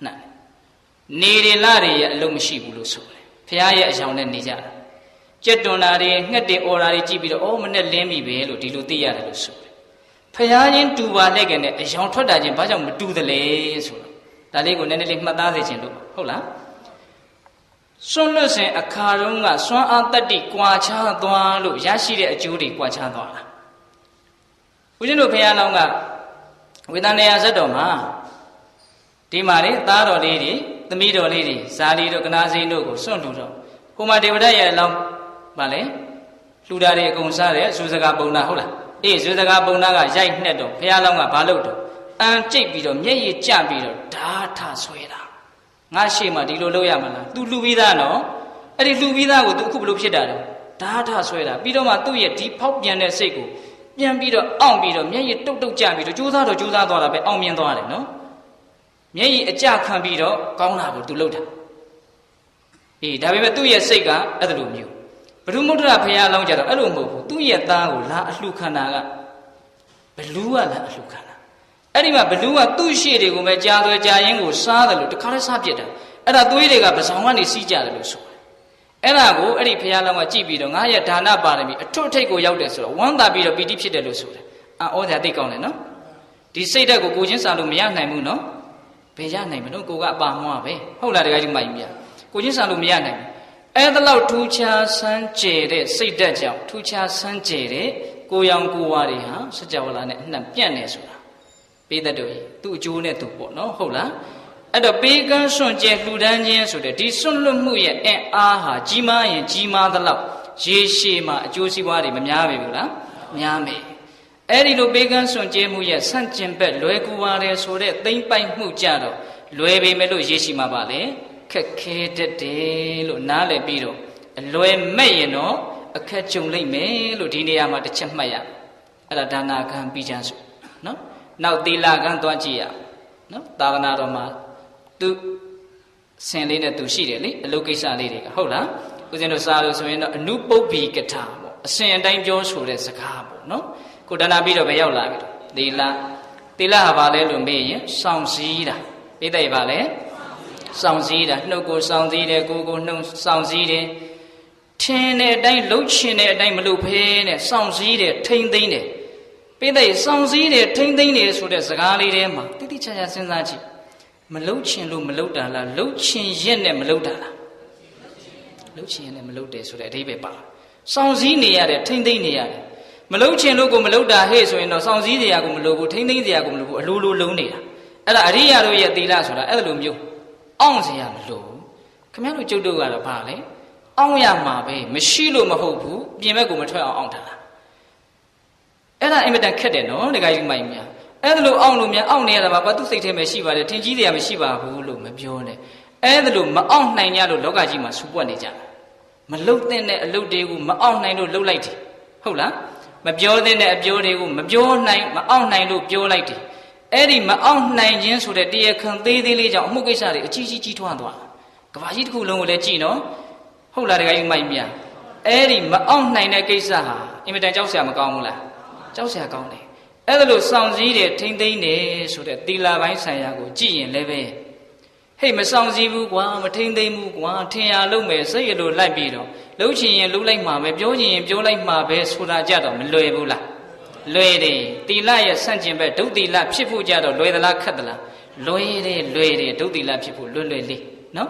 Speaker 1: းနှံ့နေရလတွေရဲ့အလုံးမရှိဘူးလို့ဆိုတယ်ဘုရားရဲ့အကြောင်းနဲ့နေကြတာ ကြက်တွန်တာတွေငှက်တွေအော်တာတွေကြည့်ပြီးတော့အော်မနဲ့လင်းပြီပဲလို့ဒီလိုသိရတယ်လို့ဆိုတယ်ဖရာချင်းတူပါလက်ကနေအယောင်ထွက်တာချင်းဘာကြောင့်မတူသလဲဆိုတော့ဒါလေးကိုနည်းနည်းလေးမှတ်သားစေချင်လို့ဟုတ်လားစွန့်လွတ်စဉ်အခါတုန်းကစွမ်းအားတတ္တိကွာခြားသွားလို့ရရှိတဲ့အကျိုးတွေကွာခြားသွားတာဦးဇင်းတို့ဘုရားလောင်းကဝေဒနာယဇတ်တော်မှာဒီမှာလေသားတော်လေးတွေသမီးတော်လေးတွေဇာလီတို့ကနာစိန်တို့ကိုစွန့်လှူတော့ဟိုမှာဒေဝဒရဲ့အလောင်းဗာလေလှူတာတွေအကုန်စားတယ်ဇူစကားပုံနာဟုတ်လားအေးဇူစကားပုံနာကရိုက်နှက်တော့ဘုရားလောင်းကဘာလုပ်တော့အံကျိတ်ပြီးတော့မျက်ရည်ကျပြီးတော့ဓာထဆွဲတာငါရှေ့မှာဒီလိုလုပ်ရမလား तू လှူပြီးသားနော်အဲ့ဒီလှူပြီးသားကို तू အခုဘလို့ဖြစ်တာလဲဓာထဆွဲတာပြီးတော့မှသူ့ရဲ့ဒီဖောက်ပြန်တဲ့စိတ်ကိုပြန်ပြီးတော့အောင့်ပြီးတော့မျက်ရည်တုတ်တုတ်ကျပြီးတော့ကြိုးစားသွားတာပဲအောင်မြင်သွားတယ်နော်မျက်ရည်အကျခံပြီးတော့ကောင်းတာကို तू လုပ်တာအေးဒါပေမဲ့သူ့ရဲ့စိတ်ကအဲ့လိုမျိုးဘဒုမုဒ္ဒရာဘုရားလောင်းကြတော့အဲ့လိုမဟုတ်ဘူးသူ့ရဲ့သားကိုလာအလှခန္ဓာကဘလူးကလာအလှခန္ဓာအဲ့ဒီမှာဘလူးကသူ့ရှေ့တွေကိုပဲကြားသွဲကြားရင်းကိုစားတယ်လို့တခါတည်းစားပြစ်တာအဲ့ဒါသွေးတွေကပစောင်ကနေစီးကြတယ်လို့ဆိုတယ်အဲ့ဒါကိုအဲ့ဒီဘုရားလောင်းကကြည့်ပြီးတော့ငါရဲ့ဒါနပါရမီအထွတ်ထိပ်ကိုရောက်တယ်ဆိုတော့ဝမ်းသာပြီးတော့ပီတိဖြစ်တယ်လို့ဆိုတယ်အော်ဒါသိကောင်းတယ်နော်ဒီစိတ်ဓာတ်ကိုကိုချင်းစားလို့မရနိုင်ဘူးနော်ဘယ်ရနိုင်မလို့ကိုကအပါမွားပဲဟုတ်လားတကယ်ကြီးမိုက်မြကိုချင်းစားလို့မရနိုင်ဘူးအဲ့ဒါလောက်ထူးခြားဆန်းကျယ်တဲ့စိတ်ဓာတ်ကြောင့်ထူးခြားဆန်းကျယ်တဲ့ကိုရောင်ကိုဝါတွေဟာစကြဝဠာနဲ့အနှံ့ပြန့်နေဆိုတာပေးတတ်တို့သူ့အကျိုးနဲ့သူပေါ့နော်ဟုတ်လားအဲ့တော့ပေးကမ်းစွန့်ကျဲလှူဒန်းခြင်းဆိုတဲ့ဒီစွန့်လွတ်မှုရဲ့အင်အားဟာကြီးမားရင်ကြီးမားသလောက်ရေရှည်မှာအကျိုးစီးပွားတွေမများပြီဘူးလားများမယ်အဲ့ဒီလိုပေးကမ်းစွန့်ကျဲမှုရဲ့ဆန့်ကျင်ဘက်လွယ်ကူပါတယ်ဆိုတဲ့သိမ့်ပိုက်မှုကြတော့လွယ်ပေမဲ့လို့ရေရှည်မှာပါလေခက်ခဲတတ်တယ်လို့နားလည်ပြီးတော့အလွယ်မဲ့ရင်တော့အခက်ကြုံလိမ့်မယ်လို့ဒီနေရာမှာတစ်ချက်မှတ်ရအဲ့ဒါဒါနာခံပြီးချမ်းစုနော်နောက်သီလခံသွားကြည့်ရနော်သာသနာတော်မှာသူဆင်လေးနဲ့သူရှိတယ်လေအလုတ်ကိစ္စလေးတွေကဟုတ်လားဦးဇင်းတို့စားလို့ဆိုရင်တော့အနုပုပ္ပိကထာပေါ့အစဉ်အတိုင်းပြောဆိုတဲ့စကားပေါ့နော်ကိုဒါနာပြီးတော့ပဲရောက်လာပြီသီလဟာဘာလဲလို့မေးရင်စောင့်စည်းတာသိတဲ့ဘာလဲစောင့်စည်းတာနှုတ်ကိုစောင့်စည်းတယ်ကိုယ်နှုတ်စောင့်စည်းတယ်ထင်းတဲ့အတိုင်းလှုပ်ချင်တဲ့အတိုင်းမလှုပ်ဖဲနဲ့စောင့်စည်းတယ်ထိမ့်သိမ့်တယ်ပြီးတဲ့စောင့်စည်းတယ်ထိမ့်သိမ့်တယ်ဆိုတဲ့စကားလေးထဲမှာတိတိကျကျစဉ်းစားကြည့်မလှုပ်ချင်လို့မလှုပ်တာလားလှုပ်ချင်ရက်နဲ့မလှုပ်တာလားလှုပ်ချင်ရက်နဲ့မလှုပ်တယ်ဆိုတဲ့အဓိပ္ပာယ်ပါစောင့်စည်းနေရတယ်ထိမ့်သိမ့်နေရတယ်မလှုပ်ချင်လို့ကိုမလှုပ်တာဟဲ့ဆိုရင်တော့စောင့်စည်းတရားကိုမလှုပ်ဘူးထိမ့်သိမ့်တရားကိုမလှုပ်ဘူးအလိုလိုလုံးနေတာအဲ့ဒါအရိယာတို့ရဲ့သီလဆိုတာအဲ့လိုမျိုးအောင့်စရာမလိုခင်ဗျားတို့ကျုပ်တို့ကတော့ဘာလဲအောင့်ရမှာပဲမရှိလို့မဟုတ်ဘူးပြင်ဘက်ကိုမထွက်အောင်အောင့်တာလားအဲ့ဒါအင်မတန်ခက်တယ်နော်ဒကာကြီးမိုင်များအဲ့ဒါလို့အောင့်လို့များအောင့်နေရတာပါသူစိတ်ထဲမှာရှိပါတယ်ထင်ကြီးစရာမရှိပါဘူးလို့မပြောနဲ့အဲ့ဒါလို့မအောင့်နိုင်ကြလို့လောကကြီးမှာဆူပွက်နေကြတာမလှုပ်တဲ့အလုပ်တွေကိုမအောင့်နိုင်လို့လှုပ်လိုက်တယ်ဟုတ်လားမပြောတဲ့အပြောတွေကိုမပြောနိုင်မအောင့်နိုင်လို့ပြောလိုက်တယ်အဲ့ဒီမအောင်နိုင်ခြင်းဆိုတဲ့တရားခံသေးသေးလေးကြောင့်အမှုကိစ္စတွေအကြီးကြီးထွားသွားကဘာကြီးတစ်ခုလုံးကိုလည်းကြည့်နော်ဟုတ်လားတကယ်ကြီးမိုက်မြအဲ့ဒီမအောင်နိုင်တဲ့ကိစ္စဟာအင်မတန်ကြောက်စရာမကောင်းဘူးလားကြောက်စရာကောင်းတယ်အဲ့ဒါလို့စောင့်စည်းတယ်ထိမ့်သိမ့်တယ်ဆိုတဲ့သီလပိုင်းဆိုင်ရာကိုကြည့်ရင်လည်းပဲဟေ့မစောင့်စည်းဘူးကွာမထိမ့်သိမ့်ဘူးကွာထင်ရလုံးမယ်စိတ်ရလို့လိုက်ပြီးတော့လှုပ်ချင်ရင်လှုပ်လိုက်မှာပဲပြောချင်ရင်ပြောလိုက်မှာပဲဆိုတာကြတော့မလွယ်ဘူးလားလွယ်တယ်သီလရဲ့ဆန့်ကျင်ဘက်ဒုသီလဖြစ်ဖို့ကြတော့လွယ်သလားခက်သလားလွယ်တယ်ဒုသီလဖြစ်ဖို့လွယ်လေးနော်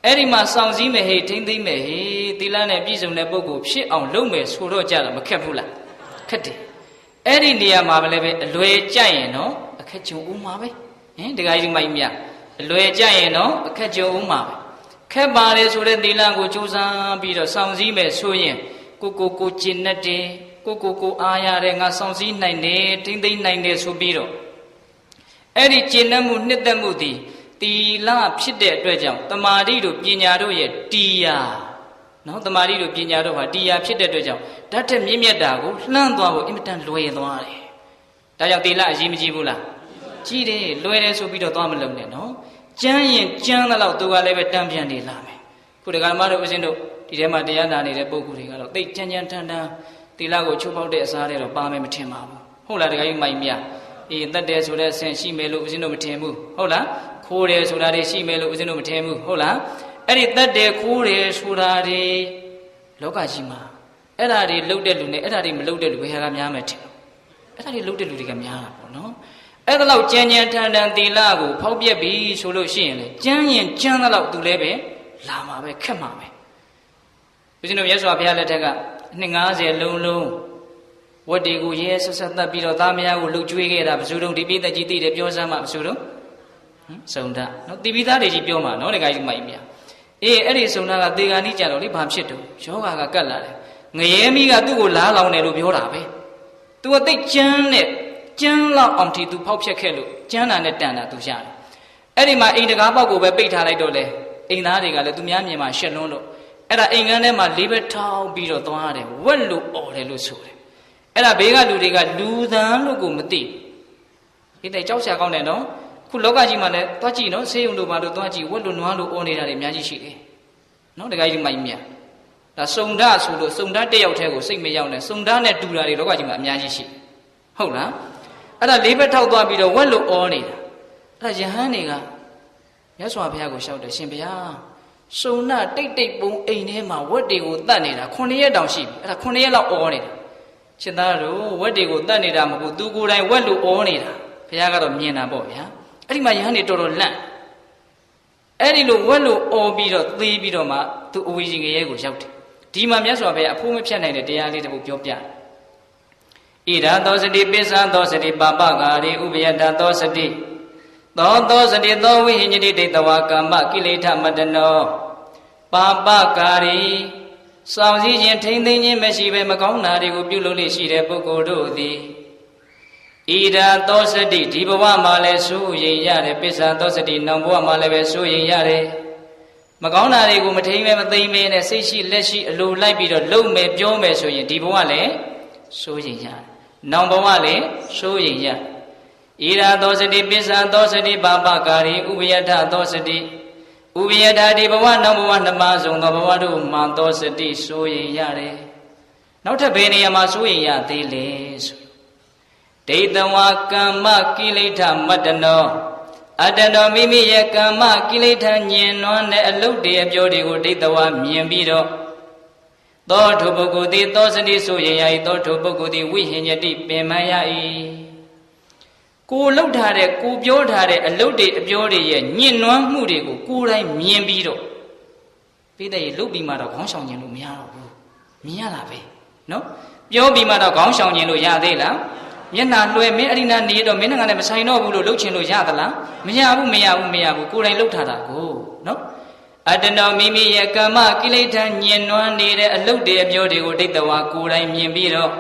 Speaker 1: အဲ့ဒီမှာစောင့်စည်းမယ်ဟေ့ထိမ့်သိမ့်မယ်ဟေ့သီလနဲ့ပြည့်စုံတဲ့ပုဂ္ဂိုလ်ဖြစ်အောင်လုပ်မယ်ဆိုတော့ကြတော့မခက်ဘူးလားခက်တယ်အဲ့ဒီနေရာမှာလည်းပဲအလွယ်ကြရင်တော့အခက်ကြုံဦးမှာပဲဟင်ဒကာကြီးမိုက်မြအလွယ်ကြရင်တော့အခက်ကြုံဦးမှာပဲခက်ပါလေဆိုတဲ့သီလကိုကြိုးစားပြီးတော့စောင့်စည်းမယ်ဆိုရင်ကိုကျင့်တတ်တယ်ကိုအားရတဲ့ငါဆောင်စည်းနိုင်တယ်ထိမ့်သိမ့်နိုင်တယ်ဆိုပြီးတော့အဲ့ဒီကျင့်တတ်မှုနှစ်သက်မှုသည်တီလဖြစ်တဲ့အတွက်ကြောင့်တမာတိတို့ပညာတို့ရဲ့တရားနော်တမာတိတို့ပညာတို့ဟာတရားဖြစ်တဲ့အတွက်ကြောင့်ဓာတ်ထက်မြင့်မြတ်တာကိုလှမ်းသွားဖို့အင်မတန်လွယ်သွားတယ်ဒါကြောင့်တီလအရေးမကြီးဘူးလားကြီးတယ်လွယ်တယ်ဆိုပြီးတော့သွားမလုံးနဲ့နော်ကျမ်းရင်ကျမ်းသလောက်သူကလည်းပဲတန်ပြန်နေလာမယ်ခုတက္ကမတို့ဦးဇင်းတို့ဒီထဲမှာတရားနာနေတဲ့ပုဂ္ဂိုလ်တွေကတော့သိကြမ်းထန်သီလကိုချုပ်ပေါက်တဲ့အစားတွေတော့ပါမယ်မထင်ပါဘူးဟုတ်လားတကယ်ကြီးမိုက်မြအေးတတ်တယ်ဆိုတဲ့အဆင့်ရှိမယ်လို့ဦးဇင်းတို့မထင်ဘူးဟုတ်လားခိုးတယ်ဆိုတာတွေရှိမယ်လို့ဦးဇင်းတို့မထင်ဘူးဟုတ်လားအဲ့ဒီတတ်တယ်ခိုးတယ်ဆိုတာတွေ လောကကြီးမှာအဲ့ဒါတွေလှုပ်တဲ့လူနဲ့အဲ့ဒါတွေမလှုပ်တဲ့လူဘယ်ဟာကများမယ်ထင်အဲ့ဒါတွေလှုပ်တဲ့လူတွေကများတာပေါ့နော်အဲ့ဒါလောက်ကြမ်းကြမ်းထန်ထန်သီလကိုဖောက်ပြက်ပြီးဆိုလို့ရှိရင်လေကြမ်းရင်ကြမ်းသလောက်သူလည်းပဲလာမှာပဲခက်မှာပဲဦးဇင်းတို့မြတ်စွာဘုရားလက်ထက်ကနှစ်90လုံးလုံးဝတ်တွေကိုရဲဆက်ဆက်သက်ပြီးတော့သားမယားကိုလှုပ်ကြွေးခဲ့တာဘယ်သူတို့ဒီပိသက်ကြီးသိတယ်ပြောစမ်းမှဘယ်သူတို့စုံတာနော်တိပိသားတွေကြီးပြောမှာနော်တခါကြီးမိုက်မြအေးအဲ့ဒီစုံတာကသေဂာနိကြတော့လေဘာဖြစ်တော့ယောဂါကကတ်လာတယ်ငရဲမိကသူ့ကိုလားလောင်တယ်လို့ပြောတာပဲသူကသိကျန်းနဲ့ကျန်းလောက်အောင်တီသူဖောက်ဖြက်ခဲ့လို့ကျန်းတာနဲ့တန်တာသူရတယ်အဲ့ဒီမှာအိမ်တကားပေါက်ကိုပဲပိတ်ထားလိုက်တော့လေအိမ်သားတွေကလည်းသူများမြင်မှာရှက်လွန်းလို့အဲ့ဒါအိမ်ကန်းထဲမှာလေးဘက်ထောက်ပြီးတော့သွားရတယ်ဝက်လို့អော်တယ်လို့ဆိုတယ်အဲ့ဒါဘေးကလူတွေကလူသန်းလို့ကိုမသိဒီတိုင်ကြောက်စရာကောင်းတယ်နော်ခုလောကကြီးမှာလည်းသွားကြည့်နော်ဆေးရုံတို့ဘာလို့သွားကြည့်ဝက်လို့နွားလို့អော်နေတာတွေအများကြီးရှိတယ်နော်တခါကြီးမိုက်မြတ်ဒါစုံဓာတ်ဆိုလို့စုံဓာတ်တစ်ယောက်တည်းကိုစိတ်မရောက်နဲ့စုံဓာတ်နဲ့တူတာတွေလောကကြီးမှာအများကြီးရှိဟုတ်လားအဲ့ဒါလေးဘက်ထောက်သွားပြီးတော့ဝက်လို့អော်နေတာအဲ့ဒါယဟန်တွေကမြတ်စွာဘုရားကိုလျှောက်တယ်ရှင်ဘုရားစုံနာတိတ်တိတ်ပုံအိမ်ထဲမှာဝက်တွေကိုတတ်နေတာ9ရက်တောင်ရှိပြီအဲ့ဒါ9ရက်လောက်អော်နေတာရှင်သားတို့ဝက်တွေကိုတတ်နေတာမဟုတ်သူကိုယ်တိုင်ဝက်လို့អော်နေတာဘုရားကတော့မြင်တာပေါ့ဗျာအဲ့ဒီမှာယဟန်တွေတော်တော်လန့်အဲ့ဒီလိုဝက်လို့អော်ပြီးတော့သေပြီးတော့မှသူအဝီကြီးငရဲကိုရောက်တယ်ဒီမှာမြတ်စွာဘုရားအဖိုးမဖြတ်နိုင်တဲ့တရားလေးတစ်ခုပြောပြဣဒာသောစတိပိစ္ဆာသောစတိပါပကာရိဥပယတသောစတိသောစတိသောဝိဟိညတိဒိဋ္ဌဝါကမ္မကိလေသာမတနောပါပကာရိစောင့်စည်းခြင်းထိမ့်သိမ်းခြင်းမရှိဘဲမကောင်းတာတွေကိုပြုလုပ်လို့ရှိတဲ့ပုဂ္ဂိုလ်တို့သည်ဣဒာသောစတိဒီဘဝမှာလည်းစိုးရိမ်ရတယ်ပိစ္ဆာသောစတိနောင်ဘဝမှာလည်းပဲစိုးရိမ်ရတယ်မကောင်းတာတွေကိုမထိန်ပဲမသိမ့်ပဲနဲ့စိတ်ရှိလက်ရှိအလိုလိုက်ပြီးတော့လုံမယ်ပြောမယ်ဆိုရင်ဒီဘဝလည်းစိုးရိမ်ရနောင်ဘဝလည်းစိုးရိမ်ရဣရာသောစတိပိစ္ဆာသောစတိပါပကာရိဥပယထသောစတိဥပယထဒီဘဝနောင်ဘဝနှမဆုံးသောဘဝတို့မှာသောစတိစိုးရိမ်ရတယ်နောက်ထပ်ဘယ်နေရာမှာစိုးရိမ်ရသေးလဲဆိုဒိဋ္ဌဝါကမ္မကိလေသာမတ္တနောအတ္တတော်မိမိရဲ့ကမ္မကိလေသာညင်နွမ်းတဲ့အလုတ်တွေအပြောတွေကိုဒိဋ္ဌဝါမြင်ပြီးတော့သောထုပုဂ္ဂိုလ်သည်သောစတိဆိုရင်ရ၏သောထုပုဂ္ဂိုလ်သည်ဝိဟိညတိပင်မရ၏ကိုလှုပ်ထားတဲ့ကိုပြောထားတဲ့အလုတ်တွေအပြောတွေရဲ့ညင်နွမ်းမှုတွေကိုကိုယ်တိုင်မြင်ပြီးတော့ပိဋကရေလှုပ်ပြီးမှတော့ခေါင်းဆောင်ခြင်းလို့မရတော့ဘူးမြင်ရတာပဲနော်ပြောပြီးမှတော့ခေါင်းဆောင်ခြင်းလို့ရသေးလားမျက်နှာလွှဲမင်းအရိနာနေတော့မင်းငါနဲ့မဆိုင်တော့ဘူးလို့လှုပ်ချင်လို့ရသလားမရဘူးကိုယ်တိုင်လှုပ်ထားတာကိုနော်အတ္တနောမိမိရဲ့ကမ္မကိလေသာညင်နွမ်းနေတဲ့အလုတ်တွေအပြောတွေကိုဒိဋ္ဌဝါကိုယ်တိုင်မြင်ပြီးတော့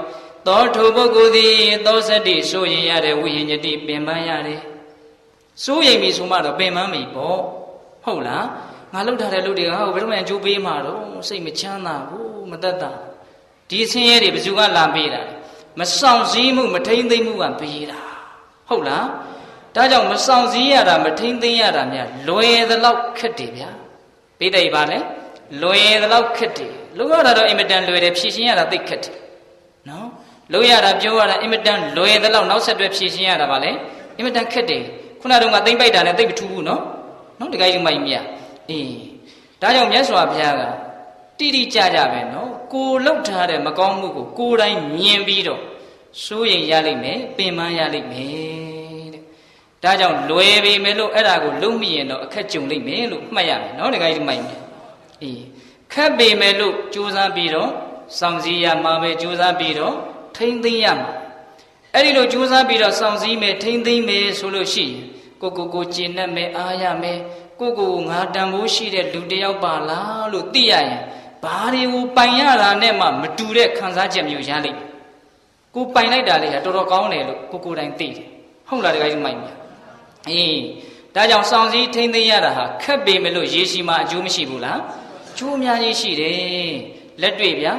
Speaker 1: သောထိုပုဂ္ဂိုလ်သည်သောစတိစိုးရင်ရတဲ့ဝိဟိညတိပင်ပန်းရတယ်စိုးရင်ပြီဆိုမှတော့ပင်ပန်းပြီပေါ့ဟုတ်လားငါလှုပ်ထားတဲ့လူတွေကဘယ်တော့မှအကျိုးပေးမှာတော့စိတ်မချမ်းသာဘူးမသက်သာဒီဆင်းရဲတွေဘယ်သူကလာပေးတာမဆောင်စည်းမှုမထိမ့်သိမ့်မှုကပေးတာဟုတ်လားဒါကြောင့်မဆောင်စည်းရတာမထိမ့်သိမ့်ရတာများလွယ်သလောက်ခက်တယ်ဗျာပိဋကပါလေလွယ်သလောက်ခက်တယ်လို့ရတာတော့အင်မတန်လွယ်တယ်ဖြည့်ရှင်းရတာသိခက်တယ်နော်လို့ရတာပြောရတာအင်မတန်လွယ်သလောက်နောက်ဆက်တွဲဖြည့်ရှင်းရတာပါလေအင်မတန်ခက်တယ်ခုနတုန်းကသိမ့်ပိုက်တာနဲ့သိမ့်မထူးဘူးနော်တခါကြီးမိုက်မြတ်အေးဒါကြောင့်မြတ်စွာဘုရားကတိတိကျကျပဲနော်ကိုလှုပ်ထားတဲ့မကောင်းမှုကိုကိုယ်တိုင်မြင်ပြီးတော့စိုးရိမ်ရလိမ့်မယ်ပင်ပန်းရလိမ့်မယ်တဲ့ဒါကြောင့်လွယ်ပြီမယ်လို့အဲ့ဒါကိုလုံးမိရင်တော့အခက်ကြုံလိမ့်မယ်လို့မှတ်ရမယ်နော်တခါကြီးမိုက်မြတ်အေးခက်ပြီမယ်လို့ကြိုးစားပြီးတော့စောင့်စည်းရမှာပဲကြိုးစားပြီးတော့ထိမ့်သိမ်းရမှာအဲ့ဒီလိုကြိုးစားပြီးတော့စောင့်စည်းမယ်ထိမ့်သိမ်းမယ်ဆိုလို့ရှိရင်ကိုကျင့်တတ်မယ်အားရမယ်ကိုငါတန်ဖိုးရှိတဲ့လူတယောက်ပါလားလို့သိရရင်ဘာတွေကိုပိုင်ရတာနဲ့မှမတူတဲ့ခံစားချက်မျိုးရလိမ့်မယ်ကိုပိုင်လိုက်တာလေတော်တော်ကောင်းတယ်လို့ကိုယ်တိုင်သိတယ်ဟုတ်လားတခါကြီးမိုက်မြတ်အေးဒါကြောင့်စောင့်စည်းထိမ့်သိမ်းရတာဟာခက်ပေမဲ့လို့ရေရှိမှအကျိုးမရှိဘူးလားအကျိုးအများကြီးရှိတယ်လက်တွေ့ဗျာ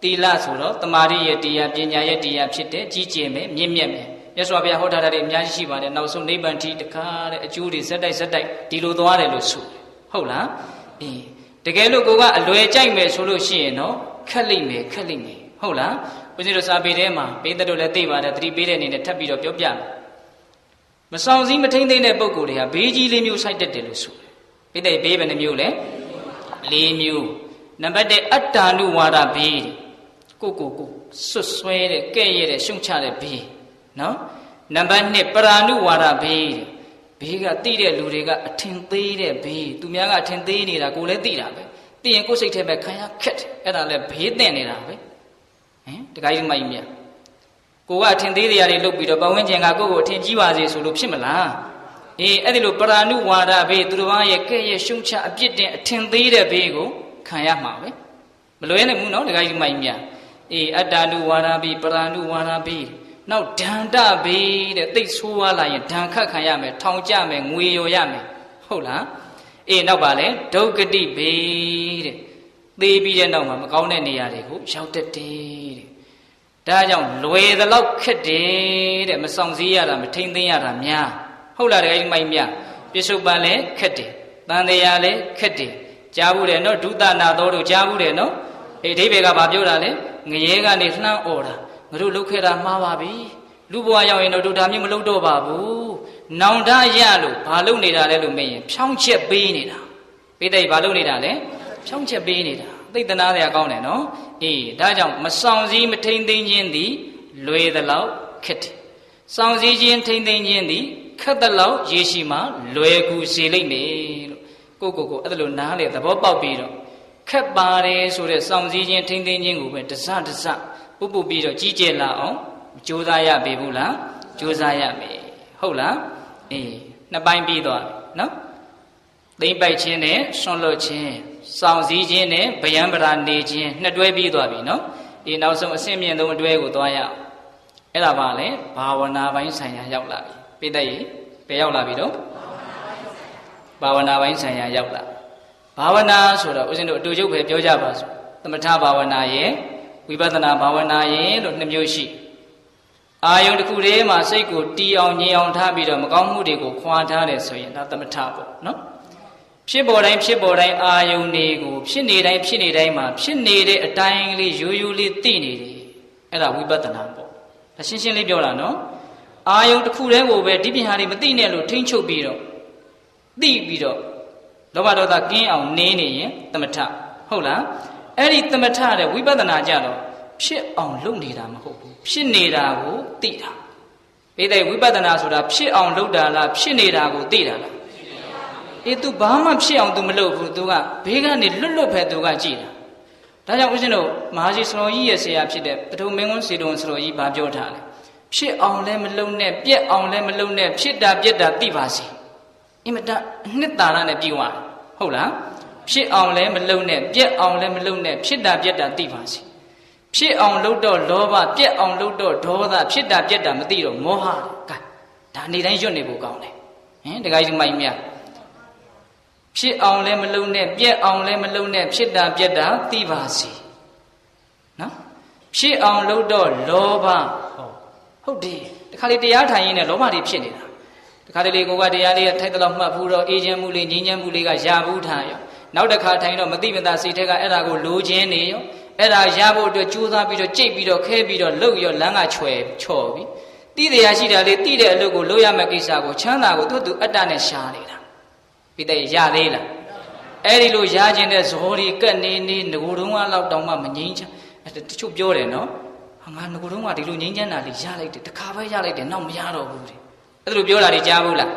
Speaker 1: သီလဆိုတော့တမာရိရဲ့တရားပညာရဲ့တရားဖြစ်တဲ့ကြီးကျယ်မယ်မြင့်မြတ်မယ်မြတ်စွာဘုရားဟောထားတဲ့အများကြီးရှိပါတယ်နောက်ဆုံးနိဗ္ဗာန်ထိတခါတဲ့အကျိုးတွေဇက်တိုက်ဒီလိုသွားတယ်လို့ဆိုဟုတ်လားအေးတကယ်လို့ကိုကအလွယ်ကြိုက်မယ်ဆိုလို့ရှိရင်တော့ခက်လိမ့်မယ်ဟုတ်လားဘုရားတို့စာပေထဲမှာပေးတဲ့တို့လည်းသိပါတယ်သတိပေးတဲ့အနေနဲ့ထပ်ပြီးတော့ပြောပြမယ်မဆောင်စည်းမထိမ့်သိမ့်တဲ့ပုံကိုယ်တွေဟာဘေးကြီးလေးမျိုးဆိုင်တတ်တယ်လို့ဆိုတယ်ပေးတဲ့ဘေးဘယ်နှမျိုးလဲ၄မျိုး နံပါတ်1အတ္တနုဝါဒဘေးကိုဆွတ်ဆွဲတဲ့ကဲ့ရဲ့တဲ့ရှုံချတဲ့ဘေးနော်နံပါတ်2ပရာနုဝါဒဘေးကတိတဲ့လူတွေကအထင်သေးတဲ့ဘေးသူများကအထင်သေးနေတာကိုလည်းသိတာပဲသိရင်ကိုယ်စိတ်ထဲပဲခံရခက်တယ်အဲ့ဒါလည်းဘေးသင့်နေတာပဲတခါကြီးမိုက်မြတ်ကိုကအထင်သေးတရားတွေလုပ်ပြီးတော့ပဝန်းကျင်ကကိုယ့်ကိုအထင်ကြီးပါစေဆိုလို့ဖြစ်မလားအဲ့ဒီလိုပရာနုဝါဒဘေးသူတစ်ပါးရဲ့ကဲ့ရဲ့ရှုံချအပြစ်တင်အထင်သေးတဲ့ဘေးကိုခံရမှာပဲမလွယ်နိုင်ဘူးနော်တခါကြီးမိုက်မြတ်အတ္တနုဝါဒဘေးပရာနုဝါဒဘေးနောက်ဒန္တဘေးတဲ့သိဆိုးွားလာရင်ဒဏ်ခတ်ခံရမယ်ထောင်ကျမယ်ငွေရော်ရမယ်ဟုတ်လားနောက်ပါလေဒုက္ခတိဘေးတဲ့သေပြီးတဲ့နောက်မှာမကောင်းတဲ့နေရာတွေကိုရောက်တတ်တယ်တဲ့ဒါကြောင့်လွယ်သလောက်ခက်တယ်တဲ့မဆောင်စည်းရတာမထိမ့်သိမ်းရတာများဟုတ်လားတဲ့မိုက်မြပြစ္ဆုတ်ပန်လည်းခက်တယ်တန်တရားလည်းခက်တယ်ကြားဘူးတယ်နော်ဒုသနာတော်တို့ကြားဘူးတယ်နော်အဓိပ္ပာယ်ကဘာပြောတာလဲငရဲကနေလှမ်းអော်တာငါတို့လုပ်ခဲ့တာမှားပါပြီလူဘဝရောက်ရင်တော့ဒါမျိုးမလုပ်တော့ပါဘူးနောင်တရလို့ဘာလုပ်နေတာလဲလို့မေးရင်ဖြောင်းချက်ပေးနေတာပိဋိဘာလုပ်နေတာလဲဖြောင်းချက်ပေးနေတာသိတနာစရာကောင်းတယ်နော်ဒါကြောင့်မဆောင်စည်းမထိမ့်သိမ်းခြင်းသည်လွယ်သလောက်ခက်တယ်ဆောင်စည်းခြင်းထိမ့်သိမ်းခြင်းသည်ခက်သလောက်ရရှိမှလွယ်ကူစေလိမ့်မယ်လို့ကိုအဲ့ဒါလိုနားလေသဘောပေါက်ပြီးတော့ခက်ပါတယ်ဆိုတဲ့ဆောင်စည်းခြင်းထိမ့်သိမ်းခြင်းကိုပဲတစပုပ်ပြီးတော့ကြီးကျယ်လာအောင်ကြိုးစားရပေဘူးလားကြိုးစားရမယ်ဟုတ်လားနှစ်ပိုင်းပြီးသွားနော်သိမ့်ပိုက်ခြင်းနဲ့ဆွန့်လွတ်ခြင်းစောင့်စည်းခြင်းနဲ့ဗျံပရာနေခြင်းနှစ်တွဲပြီးသွားပြီနော်နောက်ဆုံးအဆင့်မြင့်ဆုံးအတွဲကိုသွားရအောင်အဲ့ဒါပါလေဘာဝနာပိုင်းဆိုင်ရာရောက်လာပြီပိဋကရေဘယ်ရောက်လာပြီတော့ဘာဝနာပိုင်းဆိုင်ရာရောက်လာဘာဝနာဆိုတော့ဦးဇင်းတို့အတူချုပ်ပဲပြောကြပါစို့သမထဘာဝနာရဲ့ဝိပဿနာဘာဝနာရဲ့လို့နှစ်မျိုးရှိအာယုန်တစ်ခုတည်းမှာစိတ်ကိုတီးအောင်ငြိမ်အောင်ထားပြီးတော့မကောင်းမှုတွေကိုခွာထားတယ်ဆိုရင်ဒါသမထပေါ့နော်ဖြစ်ပေါ်တိုင်းအာယုန်တွေကိုဖြစ်နေတိုင်းမှာဖြစ်နေတဲ့အတိုင်းလေးရိုးရိုးလေးသိနေတယ်အဲ့ဒါဝိပဿနာပေါ့ဒါရှင်းရှင်းလေးပြောတာနော်အာယုန်တစ်ခုတည်းကိုပဲဒီပြင်ဟာတွေမသိနဲ့လို့ထိမ့်ချုပ်ပြီးတော့သိပြီးတော့လောဘဒေါသကင်းအောင်နေနေရင်သမထဟုတ်လားအဲ့ဒီသမထတဲ့ဝိပဿနာကြတော့ဖြစ်အောင်လုပ်နေတာမဟုတ်ဘူးဖြစ်နေတာကိုသိတာပိဋကဝိပဿနာဆိုတာဖြစ်အောင်လုပ်တာလားဖြစ်နေတာကိုသိတာလားသူဘာမှဖြစ်အောင် तू မလုပ်ဘူး तू ကဘေးကနေလွတ်ဖဲ तू ကကြည်တာဒါကြောင့်ဦးဇင်းတို့မဟာကြီးစတော်ကြီးရဲ့ဆရာဖြစ်တဲ့ပထုမင်းကွန်းစေတုံစတော်ကြီးဗာပြောထားတယ်ဖြစ်အောင်လည်းမလုပ်နဲ့ပြက်အောင်လည်းမလုပ်နဲ့ဖြစ်တာပြက်တာသိပါစေအင်မတန်အနှစ်သာရနဲ့ပြီးသွားဟုတ်လားဖြစ်အောင်လည်းမလုပ်နဲ့ပြက်အောင်လည်းမလုပ်နဲ့ဖြစ်တာပြက်တာသိပါစေဖြစ်အောင်လုပ်တော့လောဘပြက်အောင်လုပ်တော့ဒေါသဖြစ်တာပြက်တာမသိတော့မောဟကဲဒါနေတိုင်းရွတ်နေဖို့ကောင်းတယ်တခါကြီးမိုက်မြတ်ဖြစ်အောင်လည်းမလုပ်နဲ့ပြက်အောင်လည်းမလုပ်နဲ့ဖြစ်တာပြက်တာသိပါစေနော်ဖြစ်အောင်လုပ်တော့လောဘဟုတ်တယ်တခါလေတရားထိုင်ရင်းနဲ့လောဘတွေဖြစ်နေတာတခါတလေကိုကတရားလေးထိုက်တော့မှတ်ဘူးတော့အေးချမ်းမှုလေးငြိမ်းချမ်းမှုလေးကရဘူးထားရောနောက်တစ်ခါထိုင်တော့မသိမသာစိတ်ထက်ကအဲ့ဒါကိုလိုချင်နေရောအဲ့ဒါရဖို့အတွက်ကြိုးစားပြီးတော့ကြိတ်ပြီးတော့ခဲပြီးတော့လှုပ်ရောလမ်းကချွဲချော်ပြီးတိတရားရှိတာလေးတိတဲ့အလုပ်ကိုလုပ်ရမယ့်ကိစ္စကိုချမ်းသာကိုသူအတ္တနဲ့ရှားနေတာပြီးတဲ့ရသေးလားအဲ့ဒီလိုရခြင်းတဲ့ဇော်ဒီကက်နေနေငကိုတုံးကလောက်တောင်မှမငြိမ်းချမ်းတချို့ပြောတယ်နော်ငါငကိုတုံးကဒီလိုငြိမ်းချမ်းတာလေးရလိုက်တယ်တခါပဲရလိုက်တယ်နောက်မရတော့ဘူးတဲ့အဲ့လိုပြောတာတွေကြားဘူးလား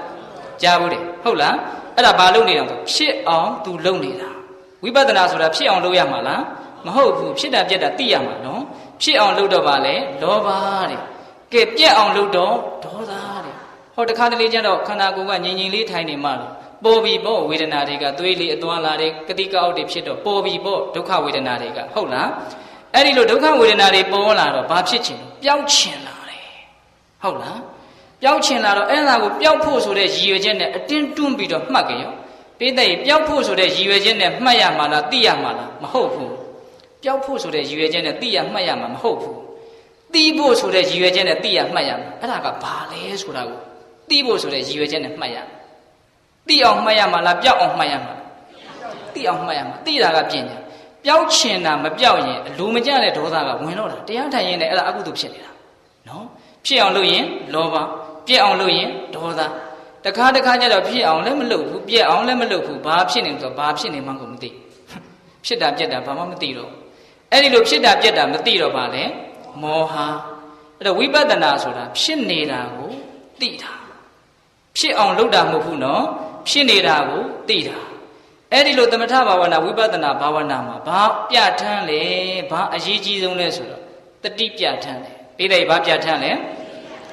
Speaker 1: ကြားဘူးတယ်ဟုတ်လားအဲ့ဒါဘာလုပ်နေတာဆိုဖြစ်အောင်သူလုပ်နေတာဝိပဿနာဆိုတာဖြစ်အောင်လုပ်ရမှာလားမဟုတ်ဘူးဖြစ်တာပြက်တာသိရမှာနော်ဖြစ်အောင်လုပ်တော့ပါလေလောဘတဲ့ကဲပြက်အောင်လုပ်တော့ဒေါသတဲ့ဟောတခါတလေကျတော့ခန္ဓာကိုယ်ကငြိမ်ငြိမ်လေးထိုင်နေမှလို့ပေါ်ပြီးပေါ့ဝေဒနာတွေကသွေးလေးအသွားလာတဲ့ကတိကောက်တွေဖြစ်တော့ပေါ်ပြီးပေါ့ဒုက္ခဝေဒနာတွေကဟုတ်လားအဲ့ဒီလိုဒုက္ခဝေဒနာတွေပေါ်လာတော့ဘာဖြစ်ချင်ပျောက်ချင်လာတယ်ဟုတ်လားပျောက်ချင်လာတော့အဲ့ဒါကိုပျောက်ဖို့ဆိုတဲ့ရည်ရွယ်ချက်နဲ့အတင်းတွန်းပြီးတော့မှတ်ကြရောပိဋကပျောက်ဖို့ဆိုတဲ့ရည်ရွယ်ချက်နဲ့မှတ်ရမှာလားသိရမှာလားမဟုတ်ဘူးပျောက်ဖို့ဆိုတဲ့ရည်ရွယ်ချက်နဲ့သိရမှတ်ရမှာမဟုတ်ဘူးသိဖို့ဆိုတဲ့ရည်ရွယ်ချက်နဲ့သိရမှတ်ရမှာအဲ့ဒါကဘာလဲဆိုတာကိုသိဖို့ဆိုတဲ့ရည်ရွယ်ချက်နဲ့မှတ်ရသိအောင်မှတ်ရမှာလားပျောက်အောင်မှတ်ရမှာသိအောင်မှတ်ရမှာသိတာကပညာပျောက်ချင်တာမပျောက်ရင်အလိုမကျတဲ့ဒေါသကဝင်တော့တာတရားထိုင်ရင်လည်းအဲ့ဒါအကုသိုလ်ဖြစ်နေတာနော်ဖြစ်အောင်လုပ်ရင်လောဘပြက်အောင်လုပ်ရင်ဒေါသတခါကျတော့ဖြစ်အောင်လည်းမလုပ်ဘူးပြက်အောင်လည်းမလုပ်ဘူးဘာဖြစ်နေဆိုတော့ဘာဖြစ်နေမှကိုမသိ ဖြစ်တာပြက်တာဘာမှမသိတော့အဲ့ဒီလိုဖြစ်တာပြက်တာမသိတော့ပါလေမောဟအဲ့တော့ဝိပဿနာဆိုတာဖြစ်နေတာကိုသိတာဖြစ်အောင်လုပ်တာမဟုတ်ဘူးနော်ဖြစ်နေတာကိုသိတာအဲ့ဒီလိုသမထဘာဝနာဝိပဿနာဘာဝနာမှာဘာပြဋ္ဌာန်းလဲဘာအရေးကြီးဆုံးလဲဆိုတော့တတိပြဋ္ဌာန်းတယ်ပြီးတယ်ဘာပြဋ္ဌာန်းလဲ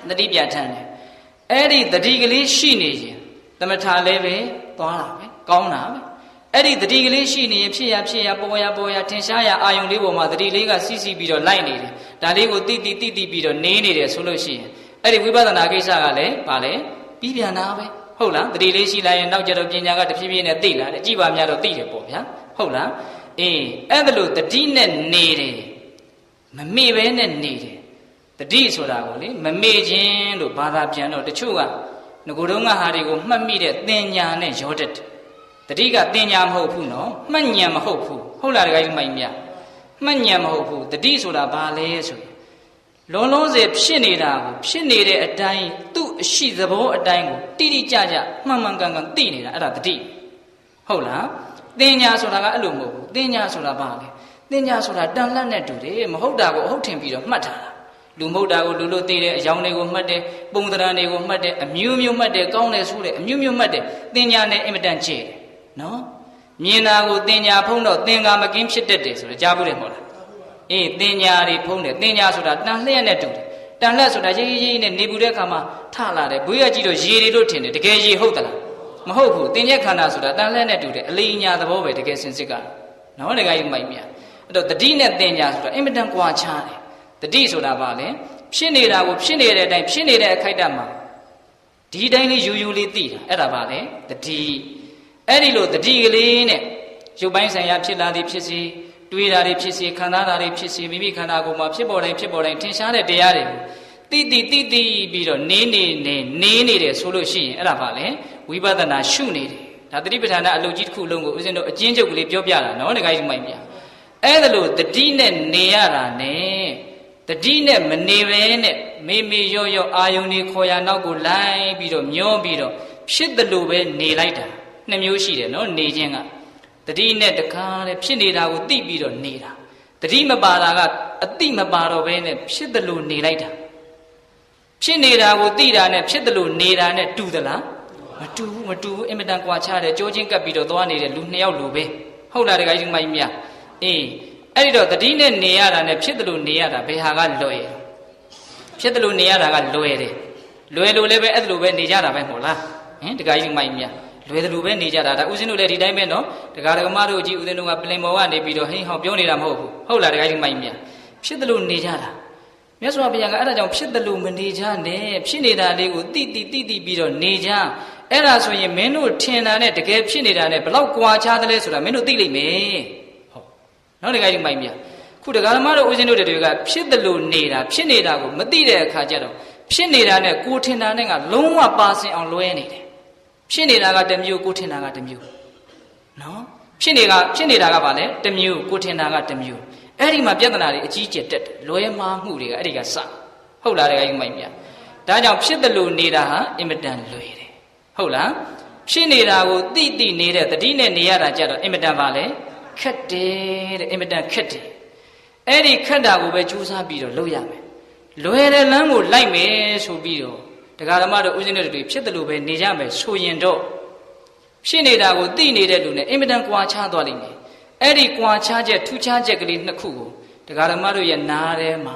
Speaker 1: တတိပြဋ္ဌာန်းတယ်အဲ့ဒီတတိကလေးရှိနေရင်သမထလည်းပဲသွားတာပဲကောင်းတာပဲအဲ့ဒီတတိကလေးရှိနေရင်ဖြစ်ရပေါ်ရထင်ရှားရအာယုံလေးပေါ်မှာတတိလေးကစီးစီးပြီးတော့လိုက်နေတယ်ဒါလေးကိုတိပြီးတော့နေနေတယ်ဆိုလို့ရှိရင်အဲ့ဒီဝိပဿနာကိစ္စကလည်းဗာလဲပြီးပြန်တာပဲဟုတ်လားတတိလေးရှိလိုက်ရင်နောက်ကျတော့ပညာကတဖြည်းဖြည်းနဲ့သိလာတယ်ကြည်ပါများတော့သိတယ်ပေါ့ဗျာဟုတ်လားအေးအဲ့ဒါလို့တတိနဲ့နေတယ်မမေ့ပဲနဲ့နေတယ်တတိဆိုတာကိုလေမမေ့ခြင်းလို့ဘာသာပြန်တော့တချို့ကငကိုယ်တုံးကဟာတွေကိုမှတ်မိတဲ့သင်ညာနဲ့ရောတတ်တယ်တတိကသင်ညာမဟုတ်ဘူးနော်မှတ်ဉာဏ်မဟုတ်ဘူးဟုတ်လားတခါကြီးမိုင်မြမှတ်ဉာဏ်မဟုတ်ဘူးတတိဆိုတာဘာလဲဆိုရင်လုံးလုံးစေဖြစ်နေတာကိုဖြစ်နေတဲ့အတိုင်းသူ့အရှိသဘောအတိုင်းကိုတိတိကျကျမှန်မှန်ကန်ကန်သိနေတာအဲ့ဒါတတိဟုတ်လားသင်ညာဆိုတာကအဲ့လိုမဟုတ်ဘူးသင်ညာဆိုတာဘာလဲသင်ညာဆိုတာတန်လန့်နဲ့တူတယ်မဟုတ်တာကိုအဟုတ်ထင်ပြီးတော့မှတ်ထားတာလူမဟုတ်တာကိုလူလို့သိတယ်အယောင်တွေကိုမှတ်တယ်ပုံသဏ္ဍာန်တွေကိုမှတ်တယ်အမျိုးမျိုးမှတ်တယ်ကောင်းတယ်ဆိုတယ်အမျိုးမျိုးမှတ်တယ်သင်ညာနဲ့အင်မတန်ချေတယ်နော်မြင်တာကိုသင်ညာဖုံးတော့သင်္ကာမကင်းဖြစ်တတ်တယ်ဆိုတော့ကြားဘူးတယ်မဟုတ်လားအေးသင်ညာတွေဖုံးတယ်သင်ညာဆိုတာတန်လျက်နဲ့တူတယ်တန်လျက်ဆိုတာရေးနဲ့နေပူတဲ့အခါမှာထလာတယ်ဘွေးရကြည့်တော့ရေတွေလို့ထင်တယ်တကယ်ရေဟုတ်သလားမဟုတ်ဘူးသင်ရဲ့ခန္ဓာဆိုတာတန်လျက်နဲ့တူတယ်အလေးညာသဘောပဲတကယ်စင်စစ်ကနော်တကယ်ကြီးမိုက်မြအဲ့တော့တတိနဲ့သင်ညာဆိုတာအင်မတန်ကွာခြားတယ်တတိဆိုတာဘာလဲဖြစ်နေတာကိုဖြစ်နေတဲ့အတိုင်းဖြစ်နေတဲ့အခိုက်အတန့်မှာဒီတိုင်းလေးယူလေးသိတာအဲ့ဒါဘာလဲတတိအဲ့ဒီလိုတတိကလေးနဲ့ရုပ်ပိုင်းဆိုင်ရာဖြစ်လာသည်ဖြစ်စီတွေးတာတွေဖြစ်စီခံစားတာတွေဖြစ်စီမိမိခန္ဓာကိုယ်မှာဖြစ်ပေါ်တိုင်းထင်ရှားတဲ့တရားတွေကိုတိပြီးတော့နေနေတယ်ဆိုလို့ရှိရင်အဲ့ဒါဘာလဲဝိပဿနာရှုနေတယ်ဒါတတိပဋ္ဌာန်အလုပ်ကြီးတစ်ခုလုံးကိုဦးဇင်းတို့အကျဉ်းချုပ်ကလေးပြောပြတာနော်တခါကြီးမိုက်ပြအဲ့ဒါလို့တတိနဲ့နေရတာနဲ့တတိနဲ့မနေပဲနဲ့မေရောအာယုန်တွေခေါ်ရနောက်ကိုလိုက်ပြီးတော့မျောပြီးတော့ဖြစ်တယ်လို့ပဲနေလိုက်တာနှစ်မျိုးရှိတယ်နော်နေခြင်းကတတိနဲ့တခါလေဖြစ်နေတာကိုသိပြီးတော့နေတာတတိမပါတာကအတိမပါတော့ဘဲနဲ့ဖြစ်တယ်လို့နေလိုက်တာဖြစ်နေတာကိုသိတာနဲ့ဖြစ်တယ်လို့နေတာနဲ့တူသလားမတူဘူးအင်မတန်ကွာခြားတယ်ကြိုးချင်းကပ်ပြီးတော့သွားနေတဲ့လူနှစ်ယောက်လိုပဲဟုတ်လားတခါကြီးမိုင်းမြအေးအဲ့ဒီတော့တတိနဲ့နေရတာနဲ့ဖြစ်တယ်လို့နေရတာဘယ်ဟာကလွယ်ဖြစ်တယ်လို့နေရတာကလွယ်တယ်လွယ်လို့လည်းပဲအဲ့လိုပဲနေကြတာပဲမဟုတ်လားဟင်တခါကြီးမိုင်းမြလွယ်တယ်လို့ပဲနေကြတာဒါဦးဇင်းတို့လည်းဒီတိုင်းပဲနော်တခါတကမတို့ကြည့်ဦးဇင်းတို့ကပလင်ပေါ်ကနေပြီးတော့ဟင်းဟောပြောနေတာမဟုတ်ဘူးဟုတ်လားတခါကြီးမိုင်းမြဖြစ်တယ်လို့နေကြတာမြတ်စွာဘုရားကအဲ့ဒါကြောင့်ဖြစ်တယ်လို့မနေကြနဲ့ဖြစ်နေတာလေးကိုတိပြီးတော့နေကြအဲ့ဒါဆိုရင်မင်းတို့ထင်တာနဲ့တကယ်ဖြစ်နေတာနဲ့ဘလောက်ကွာခြားသလဲဆိုတာမင်းတို့သိလိမ့်မယ်ဟုတ်နော်တခါကြီးမိုင်းမြခုတခါဓမ္မတို့ဦးဇင်းတို့တွေကဖြစ်တယ်လို့နေတာဖြစ်နေတာကိုမသိတဲ့အခါကျတော့ဖြစ်နေတာနဲ့ကိုထင်တာနဲ့ကလုံးဝပါစင်အောင်လွဲနေတယ်ဖြစ်နေတာကတစ်မျိုးကိုထင်တာကတစ်မျိုးနော်ဖြစ်နေတာကဘာလဲတစ်မျိုးကိုထင်တာကတစ်မျိုးအဲ့ဒီမှာပြဿနာတွေအကြီးကျယ်တက်တယ်လွဲမှားမှုတွေကအဲ့ဒီကစဟုတ်လားတကယ်ကြီးမိုက်မြဒါကြောင့်ဖြစ်တယ်လို့နေတာဟာအင်မတန်လွယ်တယ်ဟုတ်လားဖြစ်နေတာကိုသိနေတဲ့တတိနဲ့နေရတာကြတော့အင်မတန်ပါလေခက်တယ်တဲ့အင်မတန်ခက်တယ်အဲ့ဒီခက်တာကိုပဲကြိုးစားပြီးတော့လုပ်ရမယ်လွယ်တဲ့လမ်းကိုလိုက်မယ်ဆိုပြီးတော့တရားဓမ္မတို့ဦးဇင်းတို့တွေဖြစ်တယ်လို့ပဲနေကြမယ်ဆိုရင်တော့ဖြစ်နေတာကိုသိနေတဲ့လူနဲ့အင်မတန်ကွာခြားသွားလိမ့်မယ်အဲ့ဒီကွာခြားချက်ထူးခြားချက်ကလေးနှစ်ခုကိုတရားဓမ္မတို့ရဲ့နားထဲမှာ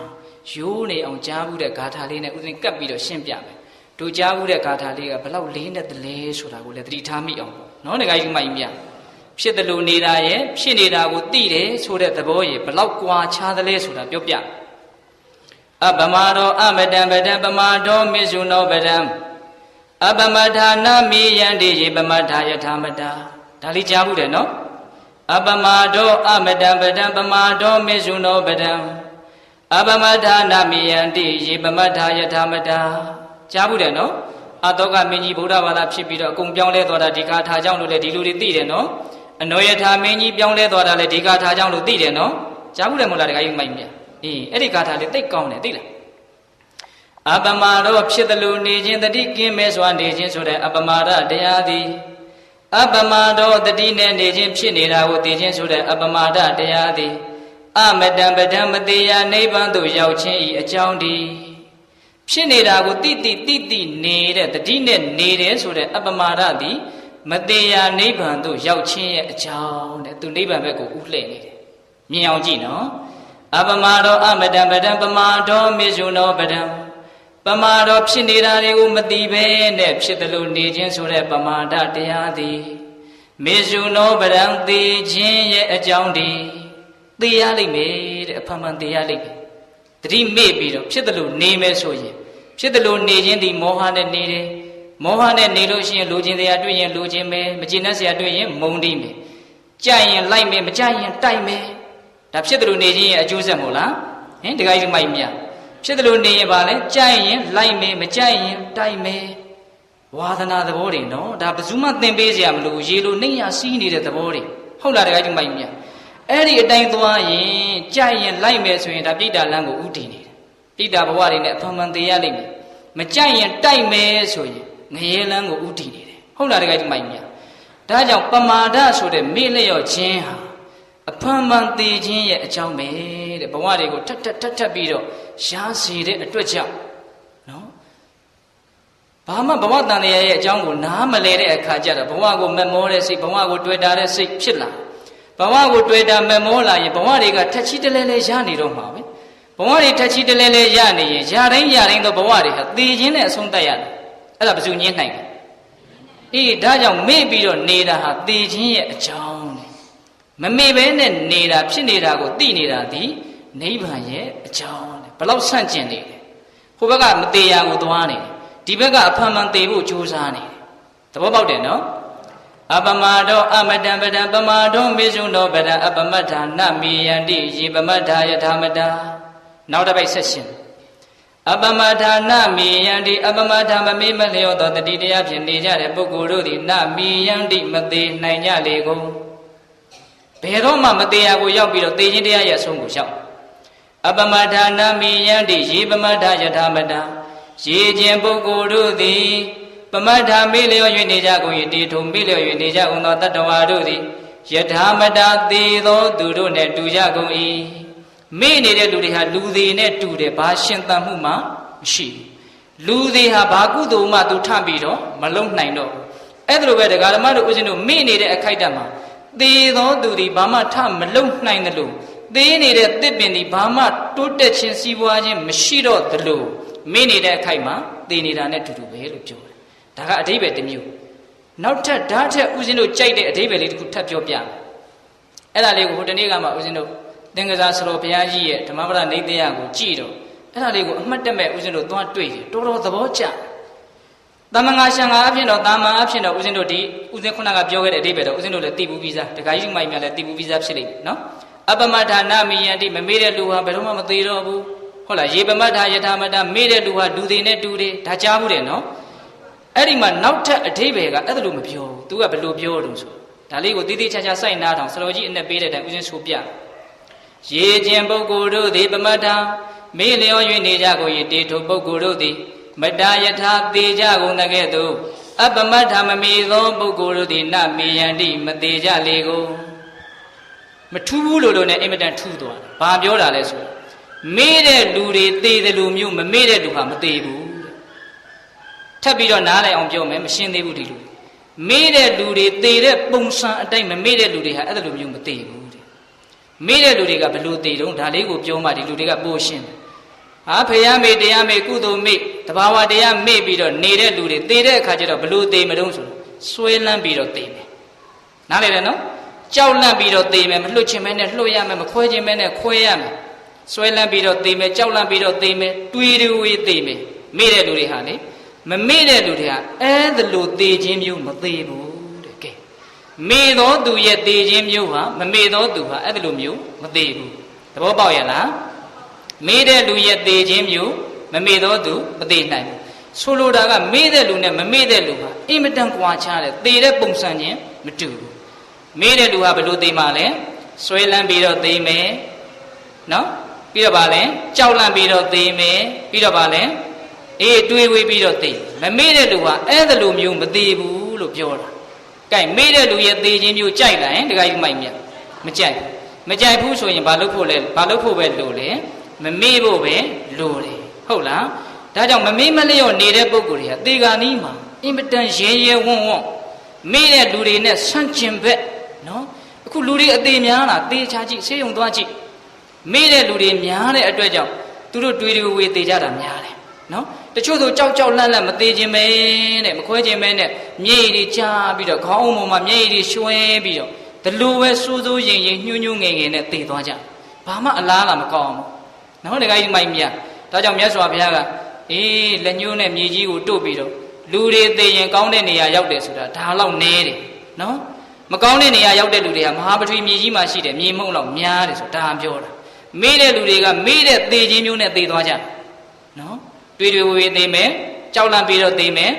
Speaker 1: ရိုးနေအောင်ကြားဘူးတဲ့ဂါထာလေးနဲ့ဦးဇင်းကပ်ပြီးတော့ရှင်းပြမယ်တို့ကြားဘူးတဲ့ဂါထာလေးကဘလောက်လေးနဲ့တလဲဆိုတာကိုလည်းသတိထားမိအောင်ပေါ့နော်တကယ်ကြီးမိုက်မြဖြစ်တယ်လို့နေတာရဲ့ဖြစ်နေတာကိုသိတယ်ဆိုတဲ့သဘောရဲ့ဘလောက်ကွာခြားသလဲဆိုတာပြောပြအပမရောအမတံပတံပမာဒောမေဇုနောပတံအပမထာနာမိယံတိယေပမထာယထာမတာဒါလေးကြားဘူးတယ်နော်အပမဒောအမတံပတံပမာဒောမေဇုနောပတံအပမထာနာမိယံတိယေပမထာယထာမတာကြားဘူးတယ်နော်အတောကမင်းကြီးဗုဒ္ဓဘာသာဖြစ်ပြီးတော့အကုန်ပြောင်းလဲသွားတာဒီကာထာကြောင့်လို့လေဒီလူတွေသိတယ်နော်အနောယထာမင်းကြီးပြောင်းလဲသွားတာလေဒီကာထာကြောင့်လို့သိတယ်နော်ကြားဘူးတယ်မဟုတ်လားတခါကြီးမိုက်မြအေးအဲ့ဒီဂါထာလေးသိကောင်းတယ်သိလားအပမာရောဖြစ်တယ်လို့နေခြင်းတတိကင်းမဲ့စွာနေခြင်းဆိုတဲ့အပမာဒတရားသည် ပမတောတတိနဲ့နေခြင်းဖြစ်နေတာကိုသိခြင်းဆိုတဲ့အပမဒတရားသည်အမတံပဒံမတေယနိဗ္ဗာန်သို့ရောက်ခြင်းဤအကြောင်းဒီဖြစ်နေတာကိုတိနေတဲ့တတိနဲ့နေတယ်ဆိုတဲ့အပမဒသည်မတေယနိဗ္ဗာန်သို့ရောက်ခြင်းရဲ့အကြောင်းတဲ့သူနိဗ္ဗာန်ဘက်ကိုဥလှည့်နေတယ်မြင်အောင်ကြည့်နော်အပမတောအမတံပဒံပမာတောမေဇုနောပဒံပမာတော်ဖြစ်နေတာတွေကိုမသိပဲနဲ့ဖြစ်တယ်လို့နေခြင်းဆိုတဲ့ပမာဒတရားသည်မေဇုနောပဒံသိခြင်းရဲ့အကြောင်းဒီသိရလိမ့်မယ်တဲ့အဖန်မှန်သိရလိမ့်မယ်တတိမေ့ပြီးတော့ဖြစ်တယ်လို့နေမယ်ဆိုရင်ဖြစ်တယ်လို့နေခြင်းဒီမောဟနဲ့နေတယ်မောဟနဲ့နေလို့ရှိရင်လိုခြင်းတရားတွေ့ရင်လိုခြင်းပဲမကျေနပ်စရာတွေ့ရင်မုန်းတိမယ်ကြိုက်ရင်လိုက်မယ်မကြိုက်ရင်တိုက်မယ်ဒါဖြစ်တယ်လို့နေခြင်းရဲ့အကျိုးဆက်မို့လားဟင်တခါကြီးမိုက်မြဖြစ်တယ်လို့နေရင်ပါလေကြိုက်ရင်လိုက်မယ်မကြိုက်ရင်တိုက်မယ်ဝါသနာသဘောတွေနော်ဒါဘယ်သူမှသင်ပေးစရာမလိုရေလိုနှိမ့်ရစီးနေတဲ့သဘောတွေဟုတ်လားတခါကြီးမိုက်မြအဲ့ဒီအတိုင်းသွားရင်ကြိုက်ရင်လိုက်မယ်ဆိုရင်ဒါပြိတ္တာလမ်းကိုဥတည်နေတယ်ပြိတ္တာဘဝတွေနဲ့အမှန်မှန်သိရလိမ့်မယ်မကြိုက်ရင်တိုက်မယ်ဆိုရင်ငရေလန်းကိုဥတည်နေတယ်ဟုတ်လားတခါကြီးမိုက်မြဒါကြောင့်ပမာဒဆိုတဲ့မေ့လျော့ခြင်းဟာအဖန်မှန်သိခြင်းရဲ့အကြောင်းပဲတဲ့ဘဝတွေကိုထပ်ပြီးတော့ရှားစီတဲ့အတွက်ကြောင့်နော်ဘာမှဘဝတန်တရားရဲ့အကြောင်းကိုနားမလဲတဲ့အခါကျတော့ဘဝကိုမမောတဲ့စိတ်ဘဝကိုတွေ့တာတဲ့စိတ်ဖြစ်လာဘဝကိုတွေ့တာမမောလာရင်ဘဝတွေကထက်ချီတလဲလဲရနေတော့မှာပဲဘဝတွေထက်ချီတလဲလဲရနေရင်ရတိုင်းသောဘဝတွေဟာသိခြင်းနဲ့အဆုံးသတ်ရတယ်အဲ့ဒါဘယ်သူညင်းနိုင်လဲအေးဒါကြောင့်မေ့ပြီးတော့နေတာဟာသိခြင်းရဲ့အကြောင်းမမေ့ဘဲနဲ့နေတာဖြစ်နေတာကိုသိနေတာဒီနိဗ္ဗာန်ရဲ့အကြောင်းဘယ်လောက်ဆန့်ကျင်နေလဲဟိုဘက်ကမသေးရကိုသွားနေတယ်ဒီဘက်ကအဖန်မှန်သေးဖို့ကြိုးစားနေတယ်သဘောပေါက်တယ်နော်အပမတောအမတံပဒံပမာတောမေဇုနောပဒံအပမတ္ထာနမေယန္တိယေပမတ္ထာယထာမတာနောက်တစ်ပိုက်ဆက်ရှင်အပမတ္ထာနမေယန္တိအပမတ္ထာမမေ့မလျော့သောတတိတရားဖြင့်နေကြတဲ့ပုဂ္ဂိုလ်တို့သည်နမေယန္တိမသေးနိုင်ကြလေကုန်ဘယ်တော့မှမသေးရကိုရောက်ပြီးတော့သေခြင်းတရားရဲ့အဆုံးကိုရောက်အပမတ္ထာနမေယန္တိယေပမတ္ထာယထာမတာရေခြင်းပုဂ္ဂိုလ်တို့သည်ပမတ္ထာမေ့လျော့၍နေကြကုန်၏တေထုံမေ့လျော့၍နေကြကုန်သောတတ္တဝါတို့သည်ယထာမတာသေသောသူတို့နှင့်တူကြကုန်၏မေ့နေတဲ့လူတွေဟာလူသေးနဲ့တူတယ်ဘာရှင်သန်မှုမှမရှိလူသေးဟာဘာကုသိုလ်မှသူထပြီးတော့မလုံနိုင်တော့အဲ့ဒါလိုပဲတရားဓမ္မတို့ဦးဇင်းတို့မေ့နေတဲ့အခိုက်အတန့်မှာသေသောသူသည်ဘာမှထမလုံနိုင်တယ်လို့သေနေတဲ့တစ်ပင်သည်ဘာမှတိုးတက်ခြင်းစီးပွားခြင်းမရှိတော့တယ်လို့မေ့နေတဲ့အခိုက်မှာသေနေတာနဲ့တူတူပဲလို့ပြောတယ်ဒါကအဓိပ္ပာယ်တစ်မျိုးနောက်ထပ်ဓာတ်ထက်ဦးဇင်းတို့ကြိုက်တဲ့အဓိပ္ပာယ်လေးတစ်ခုထပ်ပြောပြမယ်အဲ့ဒါလေးကိုဟိုတနေ့ကမှဦးဇင်းတို့သင်္ကစားဆရာဘုရားကြီးရဲ့ဓမ္မပဒနေတရားကိုကြည့်တော့အဲ့ဒါလေးကိုအမှတ်တမဲ့ဦးဇင်းတို့သွားတွေ့တယ်တော်တော်သဘောကျသမငါရှံငါအဖြစ်တော့တာမန်အဖြစ်တော့ဦးဇင်းတို့ဒီဦးဇင်းခုနကပြောခဲ့တဲ့အဓိပ္ပာယ်တော့ဦးဇင်းတို့လည်းသိဘူးပြီးသားတခါကြီးမိုက်မြလည်းသိဘူးပြီးသားဖြစ်လိမ့်မယ်နော်အပမတ္ထာနမေယန္တိမမေ့တဲ့လူဟာဘယ်တော့မှမသေးတော့ဘူးဟုတ်လားရေပမတ္ထာယထာမတ္တမေ့တဲ့လူဟာလူသေးနဲ့တူတယ်ဒါကြားဘူးတယ်နော်အဲ့ဒီမှာနောက်ထပ်အဓိပ္ပာယ်ကအဲ့ဒါလို့မပြောဘူးသူကဘယ်လိုပြောတော့ဆိုဒါလေးကိုတည်တည်ချာချာစိုက်နားထောင်ဆရာကြီးအနဲ့ပေးတဲ့အတိုင်းဦးဇင်းဆိုပြရေခြင်းပုဂ္ဂိုလ်တို့သည်ပမတ္ထာမေ့လျော့၍နေကြကုန်၏တေထုပုဂ္ဂိုလ်တို့သည်မတ္တယထာသေးကြကုန်တဲ့ကဲ့သို့အပမတ္ထာမမေ့သောပုဂ္ဂိုလ်တို့သည်နမေယန္တိမသေးကြလေကုန်မထူးဘူးလို့နဲ့အင်မတန်ထူးသွားတယ်ဘာပြောတာလဲဆိုမေ့တဲ့လူတွေသေတယ်လို့မျိုးမမေ့တဲ့လူဟာမသေးဘူးထပ်ပြီးတော့နားလည်အောင်ပြောမယ်မရှင်းသေးဘူးဒီလူမေ့တဲ့လူတွေသေတဲ့ပုံစံအတိုင်းမမေ့တဲ့လူတွေဟာအဲ့လိုမျိုးမသေးဘူးတဲ့မေ့တဲ့လူတွေကဘယ်လိုသေတုံးဒါလေးကိုပြောမှဒီလူတွေကပို့ရှင်းဟာဖယားမေ့တရားမေ့ကုသိုလ်မေ့တဘာဝတရားမေ့ပြီးတော့နေတဲ့လူတွေသေတဲ့အခါကျတော့ဘယ်လိုသေမတုံးဆိုဆွဲလန်းပြီးတော့သေမယ်နားလည်တယ်နော်ကြောက်လန့်ပြီးတော့သေမယ်မလွတ်ချင်မဲနဲ့လွတ်ရမယ်မခွဲချင်မဲနဲ့ခွဲရမယ်ဆွဲလန်းပြီးတော့သေမယ်ကြောက်လန့်ပြီးတော့သေမယ်တွေးတွေးသေမယ်မေ့တဲ့လူတွေဟာလေမမေ့တဲ့လူတွေဟာအဲ့ဒါလိုသေခြင်းမျိုးမသေဘူးတဲ့ကဲမေ့သောသူရဲ့သေခြင်းမျိုးဟာမမေ့သောသူဟာအဲ့ဒါလိုမျိုးမသေဘူးသဘောပေါက်ရလားမေ့တဲ့လူရဲ့သေခြင်းမျိုးမမေ့သောသူမသေနိုင်ဘူးဆိုလိုတာကမေ့တဲ့လူနဲ့မမေ့တဲ့လူဟာအင်မတန်ကွာခြားတယ်သေတဲ့ပုံစံချင်းမတူဘူးမေ့တဲ့လူဟာဘယ်လိုသေမှာလဲဆွဲလန်းပြီးတော့သေမယ်နော်ပြီးတော့ဗာလဲကြောက်လန့်ပြီးတော့သေမယ်ပြီးတော့ဗာလဲအေးတွေးဝေးပြီးတော့သေမမေ့တဲ့လူဟာအဲ့ဒါလိုမျိုးမသေးဘူးလို့ပြောတာ ကဲမေးတဲ့လူရဲ့သေခြင်းမျိုးကြိုက်လာရင်တခါကြီးမိုက်မြမကြိုက်ဘူးဆိုရင်ဘာလုပ်ဖို့ပဲလိုလေမမေ့ဖို့ပဲလိုတယ်ဟုတ်လားဒါကြောင့်မမေ့မလျော့နေတဲ့ပုဂ္ဂိုလ်တွေကသေဂာနီးမှာအင်မတန်ရဲဝံ့မေ့တဲ့လူတွေနဲ့ဆန့်ကျင်ဘက်နော်အခုလူတွေအသေးများလားသေချာကြည့်ဆေးရုံသွားကြည့်မေ့တဲ့လူတွေများတဲ့အတွက်ကြောင့်သူတို့တွေးဝေသေကြတာများတယ်နော်တချို့ဆိုကြောက်လန့်မသေးခြင်းပဲတဲ့မခွဲခြင်းပဲနဲ့မျက်ရည်တွေကျပြီးတော့ခေါင်းအုံမှာမျက်ရည်တွေရွှဲပြီးတော့ဒီလိုပဲစိုးစိုးရင်ညှို့ငယ်နဲ့သေသွားကြဘာမှအလားလာမကောင်းဘူးနော်တခါကြီးမိုက်မြဒါကြောင့်မြတ်စွာဘုရားကအေးလက်ညှိုးနဲ့မြေကြီးကိုတို့ပြီးတော့လူတွေသေရင်ကောင်းတဲ့နေရာရောက်တယ်ဆိုတာဒါလောက်နဲတယ်နော်မကောင်းတဲ့နေရာရောက်တဲ့လူတွေကမဟာပထဝီမြေကြီးမှာရှိတယ်မြေမှုန့်လောက်များတယ်ဆိုတာပြောတာမေးတဲ့လူတွေကမေးတဲ့သေခြင်းမျိုးနဲ့သေသွားကြနော်တွေဝေသေမယ်ကြောက်လန့်ပြီးတော့သေမယ်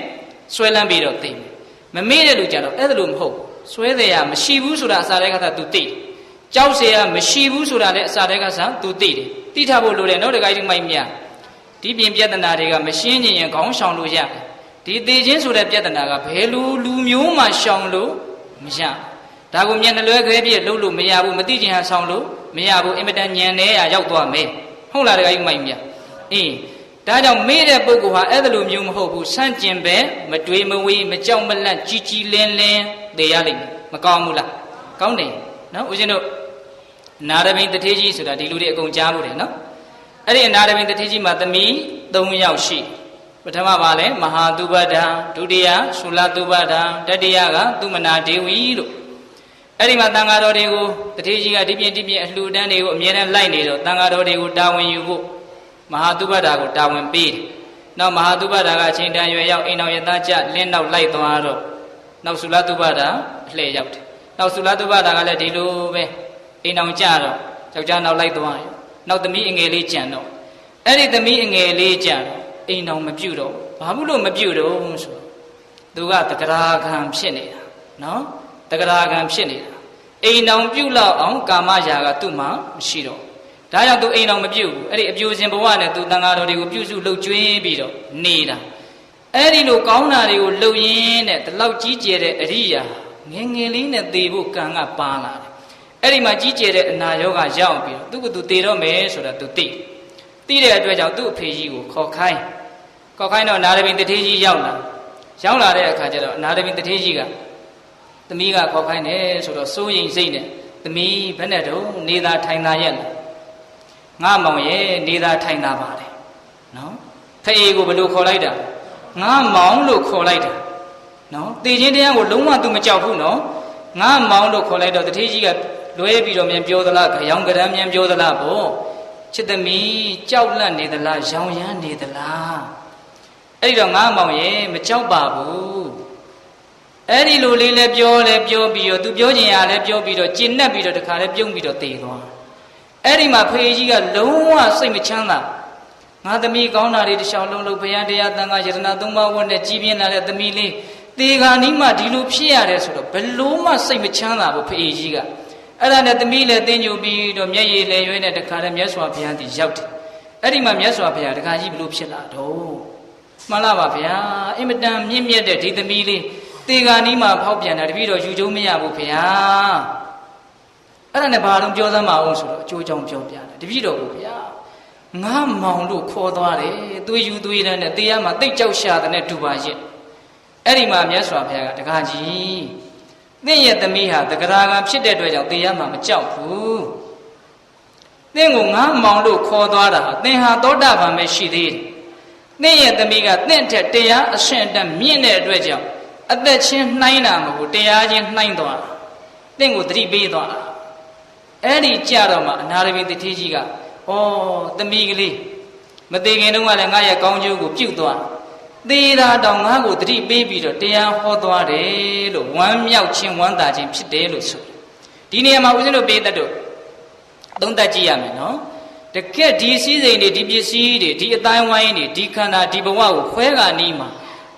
Speaker 1: ဆွဲလန့်ပြီးတော့သေမယ်မမေ့တဲ့လူကြတော့အဲ့ဒါလိုမဟုတ်ဆွဲတယ်ရမရှိဘူးဆိုတာအစာတဲ့ကသာ तू သိတယ်ကြောက်เสียမရှိဘူးဆိုတာလည်းအစာတဲ့ကသာ तू သိတယ်သိထားဖို့လိုတယ်နော်တခါကြီးမိုက်မြဒီပြင်ပြဿနာတွေကမရှင်းရင်ခေါင်းဆောင်လို့ရတယ်ဒီသေခြင်းဆိုတဲ့ပြဿနာကဘယ်လိုလူမျိုးမှရှောင်လို့မရဒါကိုမျက်နှလွဲခဲပြည့်လှုပ်လို့မရဘူးမသိခြင်းဟာဆောင်လို့မရဘူးအင်မတန်ညံနေရရောက်သွားမယ်ဟုတ်လားတခါကြီးမိုက်မြအေးဒါကြောင့်မေ့တဲ့ပုဂ္ဂိုလ်ဟာအဲ့လိုမျိုးမဟုတ်ဘူးဆန့်ကျင်ပဲမတွေးမဝေးမကြောက်မလန့်ကြီးလင်းသေရလိမ့်မယ်မကောင်းဘူးလားကောင်းတယ်နော်ဦးဇင်းတို့နာရဘိန်တထေးကြီးဆိုတာဒီလူတွေအကုန်ကြားလို့တယ်နော်အဲ့ဒီနာရဘိန်တထေးကြီးမှာသမီး3ယောက်ရှိပထမပါလဲမဟာသုဘဒာဒုတိယရှုလသုဘဒာတတိယကသုမနာဒေဝီလို့အဲ့ဒီမှာတန်ဃာတော်တွေကိုတထေးကြီးကဒီပြင်အလှူဒန်းတွေကိုအမြဲတမ်းလိုက်နေတော့တန်ဃာတော်တွေကိုတာဝန်ယူဖို့မဟာသုဘဒာကိုတာဝန်ပေးတယ်နောက်မဟာသုဘဒာကအချိန်တန်ရွယ်ရောက်အိမ်တော်ရသားကျလင်းနောက်လိုက်သွားတော့နောက်ရှုလသုဘဒာအလှည့်ရောက်တယ်နောက်ရှုလသုဘဒာကလည်းဒီလိုပဲအိမ်တော်ကျတော့ယောက်ျားနောက်လိုက်သွားတယ်နောက်သမီးအငယ်လေးကြံတော့အဲ့ဒီသမီးအငယ်လေးကြံတော့အိမ်တော်မပြုတ်တော့ဘာဘူးလို့မပြုတ်တော့ဆိုသူကတဂရာခံဖြစ်နေတာနော်တဂရာခံဖြစ်နေတာအိမ်တော်ပြုတ်လောက်အောင်ကာမရာကသူ့မှာမရှိတော့ဒါကြောင့်သူအိမ်တော်မပြုတ်ဘူးအဲ့ဒီအပြိုစင်ဘဝနဲ့သူတန်ဃာတော်တွေကိုပြုစုလှုပ်ကျွေးပြီးတော့နေတာအဲ့ဒီလိုကောင်းတာတွေကိုလှုပ်ရင်းနဲ့ဒီလောက်ကြီးကျယ်တဲ့အရိယာငယ်လေးနဲ့သေဖို့ကံကပါလာတယ်အဲ့ဒီမှာကြီးကျယ်တဲ့အနာရောဂါရောက်ပြီးတော့သူကသူသေတော့မယ်ဆိုတာသူသိတဲ့အတွက်ကြောင့်သူ့အဖေကြီးကိုခေါ်ခိုင်းတော့နာရဘိန်တထေးကြီးရောက်လာတဲ့အခါကျတော့နာရဘိန်တထေးကြီးကသမီးကခေါ်ခိုင်းတယ်ဆိုတော့စိုးရိမ်စိတ်နဲ့သမီးဘယ်နဲ့တော့နေသာထိုင်သာရဲ့လားငါမောင်ရဲ့နေသာထိုင်သာပါတယ်နော်ဖေးကိုဘယ်လိုခေါ်လိုက်တာငါမောင်လို့ခေါ်လိုက်တာနော်တေခြင်းတရားကိုလုံးဝသူမကြောက်ဘူးနော်ငါမောင်လို့ခေါ်လိုက်တော့တထေးကြီးကလွဲပြီးတော့မြန်ပြောသလားကြောင်ကရမ်းမြန်ပြောသလားပေါ့ချစ်သမီးကြောက်လန့်နေသလားရောင်ရမ်းနေသလားအဲ့ဒီတော့ငါမောင်ရဲ့မကြောက်ပါဘူးအဲ့ဒီလိုလေးလည်းပြောပြီးတော့သူပြောချင်ရလည်းပြောပြီးတော့ကျင့်내ပြီးတော့တခါလည်းပြုံးပြီးတော့သေသွားအဲ့ဒီမှာဖေးကြီးကလုံးဝစိတ်မချမ်းသာငါသမီးကောင်းတာတွေတခြားလုံးဘုရားတရားသံဃာယတနာသုံးပါးဝတ်နဲ့ကြီးပြင်းလာတဲ့သမီးလေးသေခါနီးမှဒီလိုဖြစ်ရတယ်ဆိုတော့ဘလို့မှစိတ်မချမ်းသာဘူးဖေးကြီးကအဲ့ဒါနဲ့သမီးလည်းတင်းညိုပြီးတော့မျက်ရည်လဲရွေးနဲ့တခါလည်းမြတ်စွာဘုရားတည်ရောက်တယ်အဲ့ဒီမှာမြတ်စွာဘုရားတခါကြီးဘလို့ဖြစ်လာတော့မှန်လားပါဗျာအင်မတန်မြင့်မြတ်တဲ့ဒီသမီးလေးသေခါနီးမှဖောက်ပြန်တာတပည့်တော်ယူကျုံမရဘူးဗျာအဲ့ဒါနဲ့ဘာလို့ပြောသမ်းမအောင်ဆိုတော့အကျိုးကြောင့်ပြောပြတယ်တပည့်တော်ကိုဗျာငါမောင်လို့ခေါ်သွားတယ်သွေးယူသွေးတန်းနဲ့တေးရမှာတိတ်ကြောက်ရှာတဲ့နဲ့တူပါရဲ့အဲ့ဒီမှာမြတ်စွာဘုရားကတကားကြီးသင်ရဲ့သမီးဟာတဂရာကဖြစ်တဲ့အတွက်ကြောင့်တေးရမှာမကြောက်ဘူးသင်ကိုငါမောင်လို့ခေါ်သွားတာသင်ဟာသောတာပန်ပဲရှိသေးတယ်သင်ရဲ့သမီးကသင်ထက်တရားအရှင်တန်မြင့်တဲ့အတွက်ကြောင့်အသက်ချင်းနှိုင်းတာမဟုတ်တရားချင်းနှိုင်းသွားတာသင်ကိုသတိပေးသွားတာအဲ့ဒီကြတော့မှအနာရဘိတထေးကြီးကဩသမီးကလေးမသေးခင်တုန်းကလည်းငါရဲ့ကောင်းကျိုးကိုပြုတ်သွားသေးတာတောင်ငါ့ကိုသတိပေးပြီးတော့တရားဟောသွားတယ်လို့ဝမ်းမြောက်ခြင်းဝမ်းသာခြင်းဖြစ်တယ်လို့ဆိုဒီနေရာမှာဦးဇင်းတို့ပေးတတ်တို့သုံးသပ်ကြည့်ရမယ်နော်တကယ်ဒီစည်းစိမ်တွေဒီပစ္စည်းတွေဒီအတိုင်းဝိုင်းတွေဒီခန္ဓာဒီဘဝကိုခွဲကနီးမှာ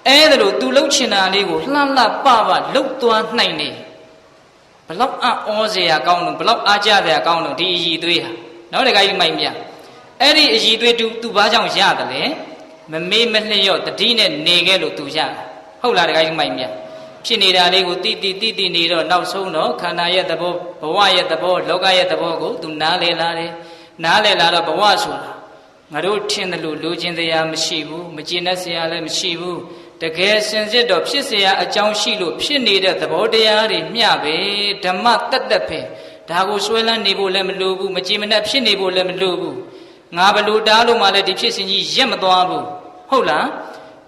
Speaker 1: အဲ့ဒါလို့သူလှုပ်ချင်တာလေးကိုလှလှပလှုပ်သွားနိုင်နေဘလောက်အောစရာကောင်းလို့ဘလောက်အားကြစရာကောင်းလို့ဒီအည်သွေးဟာနော်တခါကြီးမိုက်မြအဲ့ဒီအည်သွေးသူဘာကြောင့်ရတယ်လဲမမေ့မလျော့တတိနဲ့နေခဲ့လို့သူရတာဟုတ်လားတခါကြီးမိုက်မြ ဖြစ်နေတာလေးကိုတိနေတော့နောက်ဆုံးတော့ခန္ဓာရဲ့သဘောဘဝရဲ့သဘောလောကရဲ့သဘောကိုသူနားလည်လာတယ်နားလည်လာတော့ဘဝဆိုတာငါတို့ထင်တယ်လို့လိုချင်တရားမရှိဘူးမကျေနပ်စရာလည်းမရှိဘူးတကယ်စင်စစ်တော့ဖြစ်เสียအကြောင်းရှိလို့ဖြစ်နေတဲ့သဘောတရားတွေမျှပဲဓမ္မတက်ပဲဒါကိုဆွဲလန်းနေဖို့လည်းမလိုဘူးမကြည်မနှက်ဖြစ်နေဖို့လည်းမလိုဘူးငါဘလို့တားလို့မှလည်းဒီဖြစ်စဉ်ကြီးရက်မသွားဘူးဟုတ်လား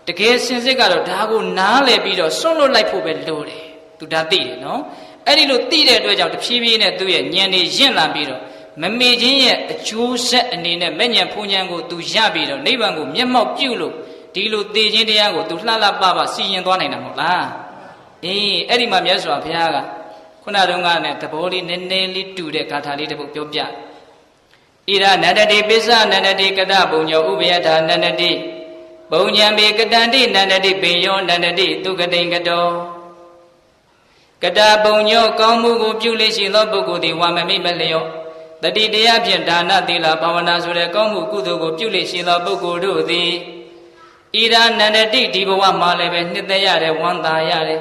Speaker 1: တကယ်စင်စစ်ကတော့ဒါကိုနားလည်ပြီးတော့စွန့်လွတ်လိုက်ဖို့ပဲလိုတယ်သူဒါသိတယ်နော်အဲ့ဒီလိုသိတဲ့အတွက်ကြောင့်တဖြည်းဖြည်းနဲ့သူ့ရဲ့ဉာဏ်တွေရင့်လာပြီးတော့မမေချင်းရဲ့အကျိုးဆက်အနေနဲ့မဲ့ဉဏ်ဖုန်ဉဏ်ကိုသူရပြီးတော့နိဗ္ဗာန်ကိုမျက်မှောက်ပြုလို့ဒီလိုသိခြင်းတရားကိုသူလှလှပပစီရင်သွားနိုင်တာမဟုတ်လားအေးအဲ့ဒီမှာမြတ်စွာဘုရားကခုနတုန်းကနဲ့သဘောလေးနည်းနည်းလေးတူတဲ့ဂါထာလေးတစ်ပုဒ်ပြောပြဣရနန္တတိပိစ္ဆနန္တတိကတဘုံညောဥပယထာနန္တတိဘုံဉံမေကတန္တိနန္တတိပင်ယောနန္တတိသူကတိန်ကတောကတဘုံညောကောင်းမှုကိုပြုလို့ရှိသောပုဂ္ဂိုလ်သည်ဝါမမိမလျော့တတိတရားဖြင့်ဒါနသီလဘာဝနာဆိုတဲ့ကောင်းမှုကုသိုလ်ကိုပြုလို့ရှိသောပုဂ္ဂိုလ်တို့သည်ဣရနန္တတိဒီဘဝမှာလည်းပဲနှစ်သက်ရတယ်ဝမ်းသာရတယ်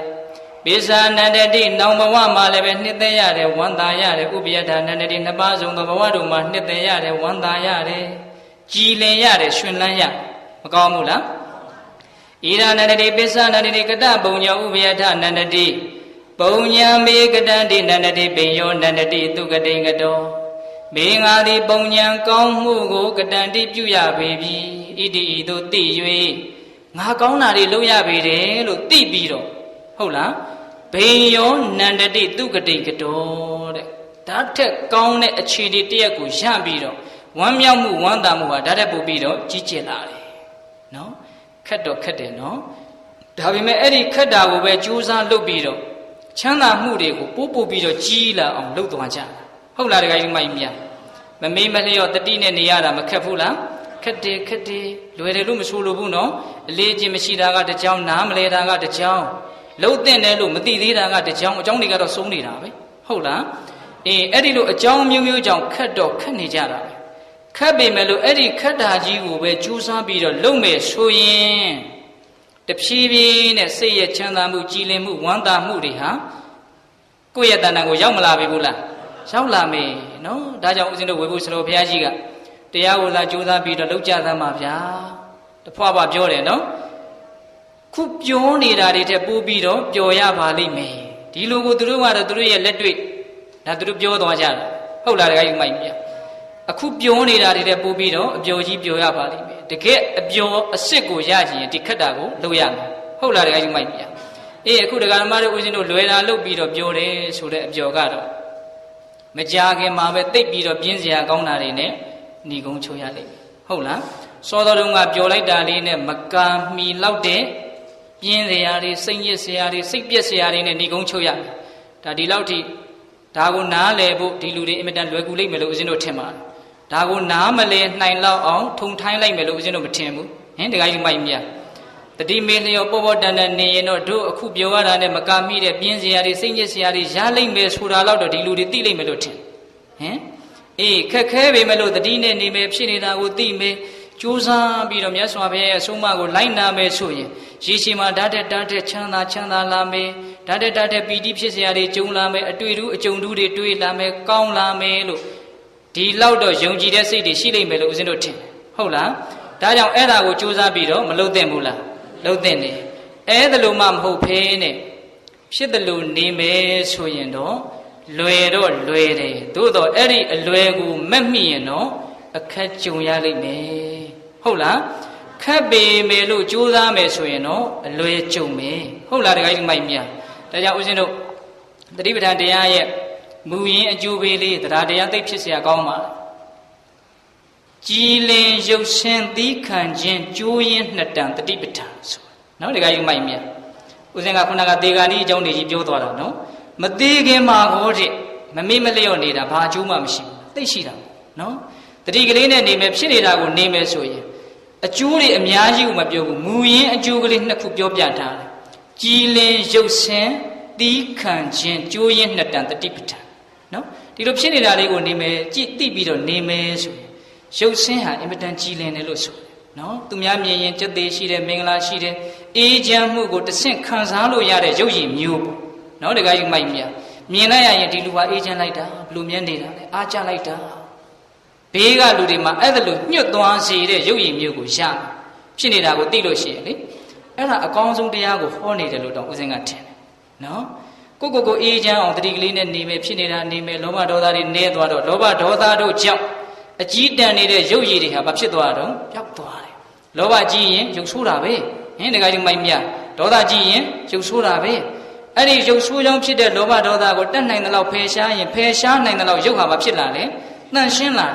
Speaker 1: ပိစ္ဆာနန္တတိနောင်ဘဝမှာလည်းပဲနှစ်သက်ရတယ်ဝမ်းသာရတယ်ဥပယထာနန္တတိနှစ်ပါးစုံသောဘဝတို့မှာနှစ်သက်ရတယ်ဝမ်းသာရတယ်ကြည်လင်ရတယ်ရှင်လန်းရမကောင်းဘူးလားဣရနန္တတိပိစ္ဆာနန္တတိကတဘုံညောဥပယထာနန္တတိဘုံညာမေကတန္တိနန္တတိပင်ယောနန္တတိသူကတိန်ကတောမေငါသည်ပုံညာကောင်းမှုကိုကတန်တိပြုရပေပြီဣတိဤသို့သိ၍ငါကောင်းတာတွေလုပ်ရပေတယ်လို့သိပြီးတော့ဟုတ်လားဘေယောနန္တတိသူကတိကတောတဲ့ဒါထက်ကောင်းတဲ့အခြေအနေတရက်ကိုရပြီးတော့ဝမ်းမြောက်မှုဝမ်းသာမှုဟာဒါထက်ပိုပြီးတော့ကြီးကျယ်လာတယ်နော်ခက်တော့ခက်တယ်နော်ဒါပေမဲ့အဲ့ဒီခက်တာကိုပဲကြိုးစားလုပ်ပြီးတော့ချမ်းသာမှုတွေကိုပို့ပြီးတော့ကြီးလာအောင်လုပ်သွားကြတာဟုတ်လားတခါကြီးမိုက်မြမမေးမလျော့တတိနဲ့နေရတာမခက်ဘူးလားခက်တယ်လွယ်တယ်လို့မဆိုလိုဘူးနော်အလေးချင်းမရှိတာကတစ်ကြောင်းနားမလဲတာကတစ်ကြောင်းလှုပ်တဲ့တယ်လို့မသိသေးတာကတစ်ကြောင်းအကြောင်းတွေကတော့စုံနေတာပဲဟုတ်လားအေးအဲ့ဒီလိုအကြောင်းမျိုးကြောင့်ခက်တော့ခက်နေကြတာပဲခက်ပေမဲ့လို့အဲ့ဒီခက်တာကြီးကိုပဲကြိုးစားပြီးတော့လုပ်မယ်ဆိုရင်တဖြည်းဖြည်းနဲ့စိတ်ရဲ့ချမ်းသာမှုကြည်လင်မှုဝမ်းသာမှုတွေဟာကိုယ့်ရဲ့တဏ္ဍာကိုရောက်မလာပြီဘူးလားရောက်လာမယ်နော်ဒါကြောင့်ဦးဇင်းတို့ဝေဖို့ဆရာဘုရားကြီးကတရားကိုလာကြိုးစားပြီးတော့လောက်ကြသမ်းပါဗျာတဖွာပါပြောတယ်နော်ခုပြောနေတာတွေထက်ပိုပြီးတော့ပျော်ရပါလိမ့်မယ်ဒီလိုကိုသူတို့ကတော့သူတို့ရဲ့လက်တွေ့ဒါသူတို့ပြောသွားကြတယ်ဟုတ်လားတခါကြီးမိုက်ပြအခုပြောနေတာတွေထက်ပိုပြီးတော့အပျော်ကြီးပျော်ရပါလိမ့်မယ်တကယ်အပျော်အစ်စ်ကိုရချင်ဒီခက်တာကိုလုပ်ရမယ်ဟုတ်လားတခါကြီးမိုက်ပြအေးအခုဒကာဓမ္မတို့ဦးဇင်းတို့လွယ်တာလုပ်ပြီးတော့ပျော်တယ်ဆိုတဲ့အပျော်ကတော့မကြာခင်မှာပဲတိတ်ပြီးတော့ပြင်းစရာကောင်းတာတွေနဲ့ဏီကုံချိုးရလိမ့်မယ်ဟုတ်လားစောတော်တုန်းကပျော်လိုက်တာလေးနဲ့မကာမီလောက်တဲ့ပြင်းစရာတွေစိတ်ညစ်စရာတွေစိတ်ပြက်စရာတွေနဲ့ဏီကုံချိုးရမယ်ဒါဒီလောက်ထိဒါကိုနားလည်ဖို့ဒီလူတွေအင်မတန်လွယ်ကူလိမ့်မယ်လို့ဦးဇင်းတို့ထင်ပါတယ်ဒါကိုနားမလဲနိုင်လောက်အောင်ထုံထိုင်းလိုက်မယ်လို့ဦးဇင်းတို့မထင်ဘူးဟင်တခါကြီးမိုက်မြတ်တတိမေလျောပေါ်ပေါ်တန်တန်နေရင်တော့တို့အခုပြောရတာနဲ့မကာမိတဲ့ပြင်းစရာတွေစိတ်ညစ်စရာတွေရလိမ့်မယ်ဆိုတာတော့ဒီလူတွေသိလိမ့်မယ်လို့ထင်ဟင်အေးခက်ခဲပေမဲ့လို့တတိနဲ့နေမယ်ဖြစ်နေတာကိုသိမယ်ကြိုးစားပြီးတော့မြတ်စွာဘုရားရဲ့အဆုံးအမကိုလိုက်နာမယ်ဆိုရင်ရေရှည်မှာဓာတ်တက်ချမ်းသာလာမယ်ဓာတ်တက်ပီတိဖြစ်စရာတွေကျုံလာမယ်အတွေ့အကြုံတွေတွေ့လာမယ်ကောင်းလာမယ်လို့ဒီလောက်တော့ယုံကြည်တဲ့စိတ်တွေရှိလိမ့်မယ်လို့ဦးဇင်းတို့ထင်ဟုတ်လားဒါကြောင့်အဲ့ဒါကိုကြိုးစားပြီးတော့မလုပ်သင့်ဘူးလားလုပ်သင့်တယ်အဲ့ဒါလို့မှမဟုတ်ဖဲနဲ့ဖြစ်တယ်လို့နေမယ်ဆိုရင်တော့လွယ်တော့လွယ်တယ်သို့တော့အဲ့ဒီအလွယ်ကိုမက်မိရင်တော့အခက်ကြုံရလိမ့်မယ်ဟုတ်လားခက်ပေမယ်လို့ကြိုးစားမယ်ဆိုရင်တော့အလွယ်ကြုံမယ်ဟုတ်လားတခါကြီးမိုက်မြဒါကြောင့်ဦးဇင်းတို့သတိပဋ္ဌာန်တရားရဲ့မူရင်းအကျိုးပေးလေးတရားတရားသိဖြစ်เสียကောင်းပါကြည်လင်ရုပ်ရှင်သီးခံခြင်းကျိုးရင်းနှစ်တန်တတိပဋ္ဌာန်ဆိုနော်တခါကြီးမိုက်မြဦးဇင်းကခုနကဒေဂာနီအကြောင်းတွေကြီးပြောသွားတာနော်မသေးခင်မှာဟောတဲ့မမေ့မလျော့နေတာဘာအကျိုးမှမရှိဘူးသိရှိတာနော်တတိကလေးနဲ့နေမယ်ဖြစ်နေတာကိုနေမယ်ဆိုရင်အကျိုးတွေအများကြီးကိုမပြောဘူးမူရင်းအကျိုးကလေးနှစ်ခုပြောပြထားတယ်ကြည်လင်ရုပ်ရှင်သီးခံခြင်းကျိုးရင်းနှစ်တန်တတိပဋ္ဌာန်နော်ဒီလိုဖြစ်နေတာလေးကိုနေမယ်ကြည့်သိပြီးတော့နေမယ်ဆိုရင်ရုပ်ဆင်းဟာအင်မတန်ကြည်လင်တယ်လို့ဆိုတယ်နော်သူများမြင်ရင်စက်သေးရှိတယ်မင်္ဂလာရှိတယ် အေးချမ်းမှုကိုတဆင့်ခံစားလို့ရတဲ့ရုပ်ရည်မျိုးပေါ့နော်တခါကြီးမိုက်မြမြင်လိုက်ရရင်ဒီလူဟာအေးချမ်းလိုက်တာဘလူမြန်းနေတာလေအားကြလိုက်တာဘေးကလူတွေမှာအဲ့ဒါလိုညှွတ်သွားစေတဲ့ရုပ်ရည်မျိုးကိုရဖြစ်နေတာကိုသိလို့ရှိရင်လေအဲ့ဒါအကောင်းဆုံးတရားကိုဟောနေတယ်လို့တောင်ဦးဇင်းကထင်တယ်နော်ကိုအေးချမ်းအောင်တတိကလေးနဲ့နေမယ်ဖြစ်နေတာနေမယ်လောဘဒေါသတွေနဲသွားတော့လောဘဒေါသတို့ကြောင့်အကြီးတန်းနေတဲ့ရုပ်ရည်တွေဟာဘာဖြစ်သွားတော့ပျောက်သွားတယ်လောဘကြီးရင်ရုပ်ဆိုးတာပဲဟင်တခါကြီးမိုက်မြဒေါသကြီးရင်ရုပ်ဆိုးတာပဲအဲ့ဒီရုပ်ဆိုးကြောင့်ဖြစ်တဲ့လောဘဒေါသကိုတတ်နိုင်တဲ့လောက်ဖယ်ရှားရင်ဖယ်ရှားနိုင်တဲ့လောက်ရုပ်ဟာဘာဖြစ်လာလဲတန့်ရှင်းလာ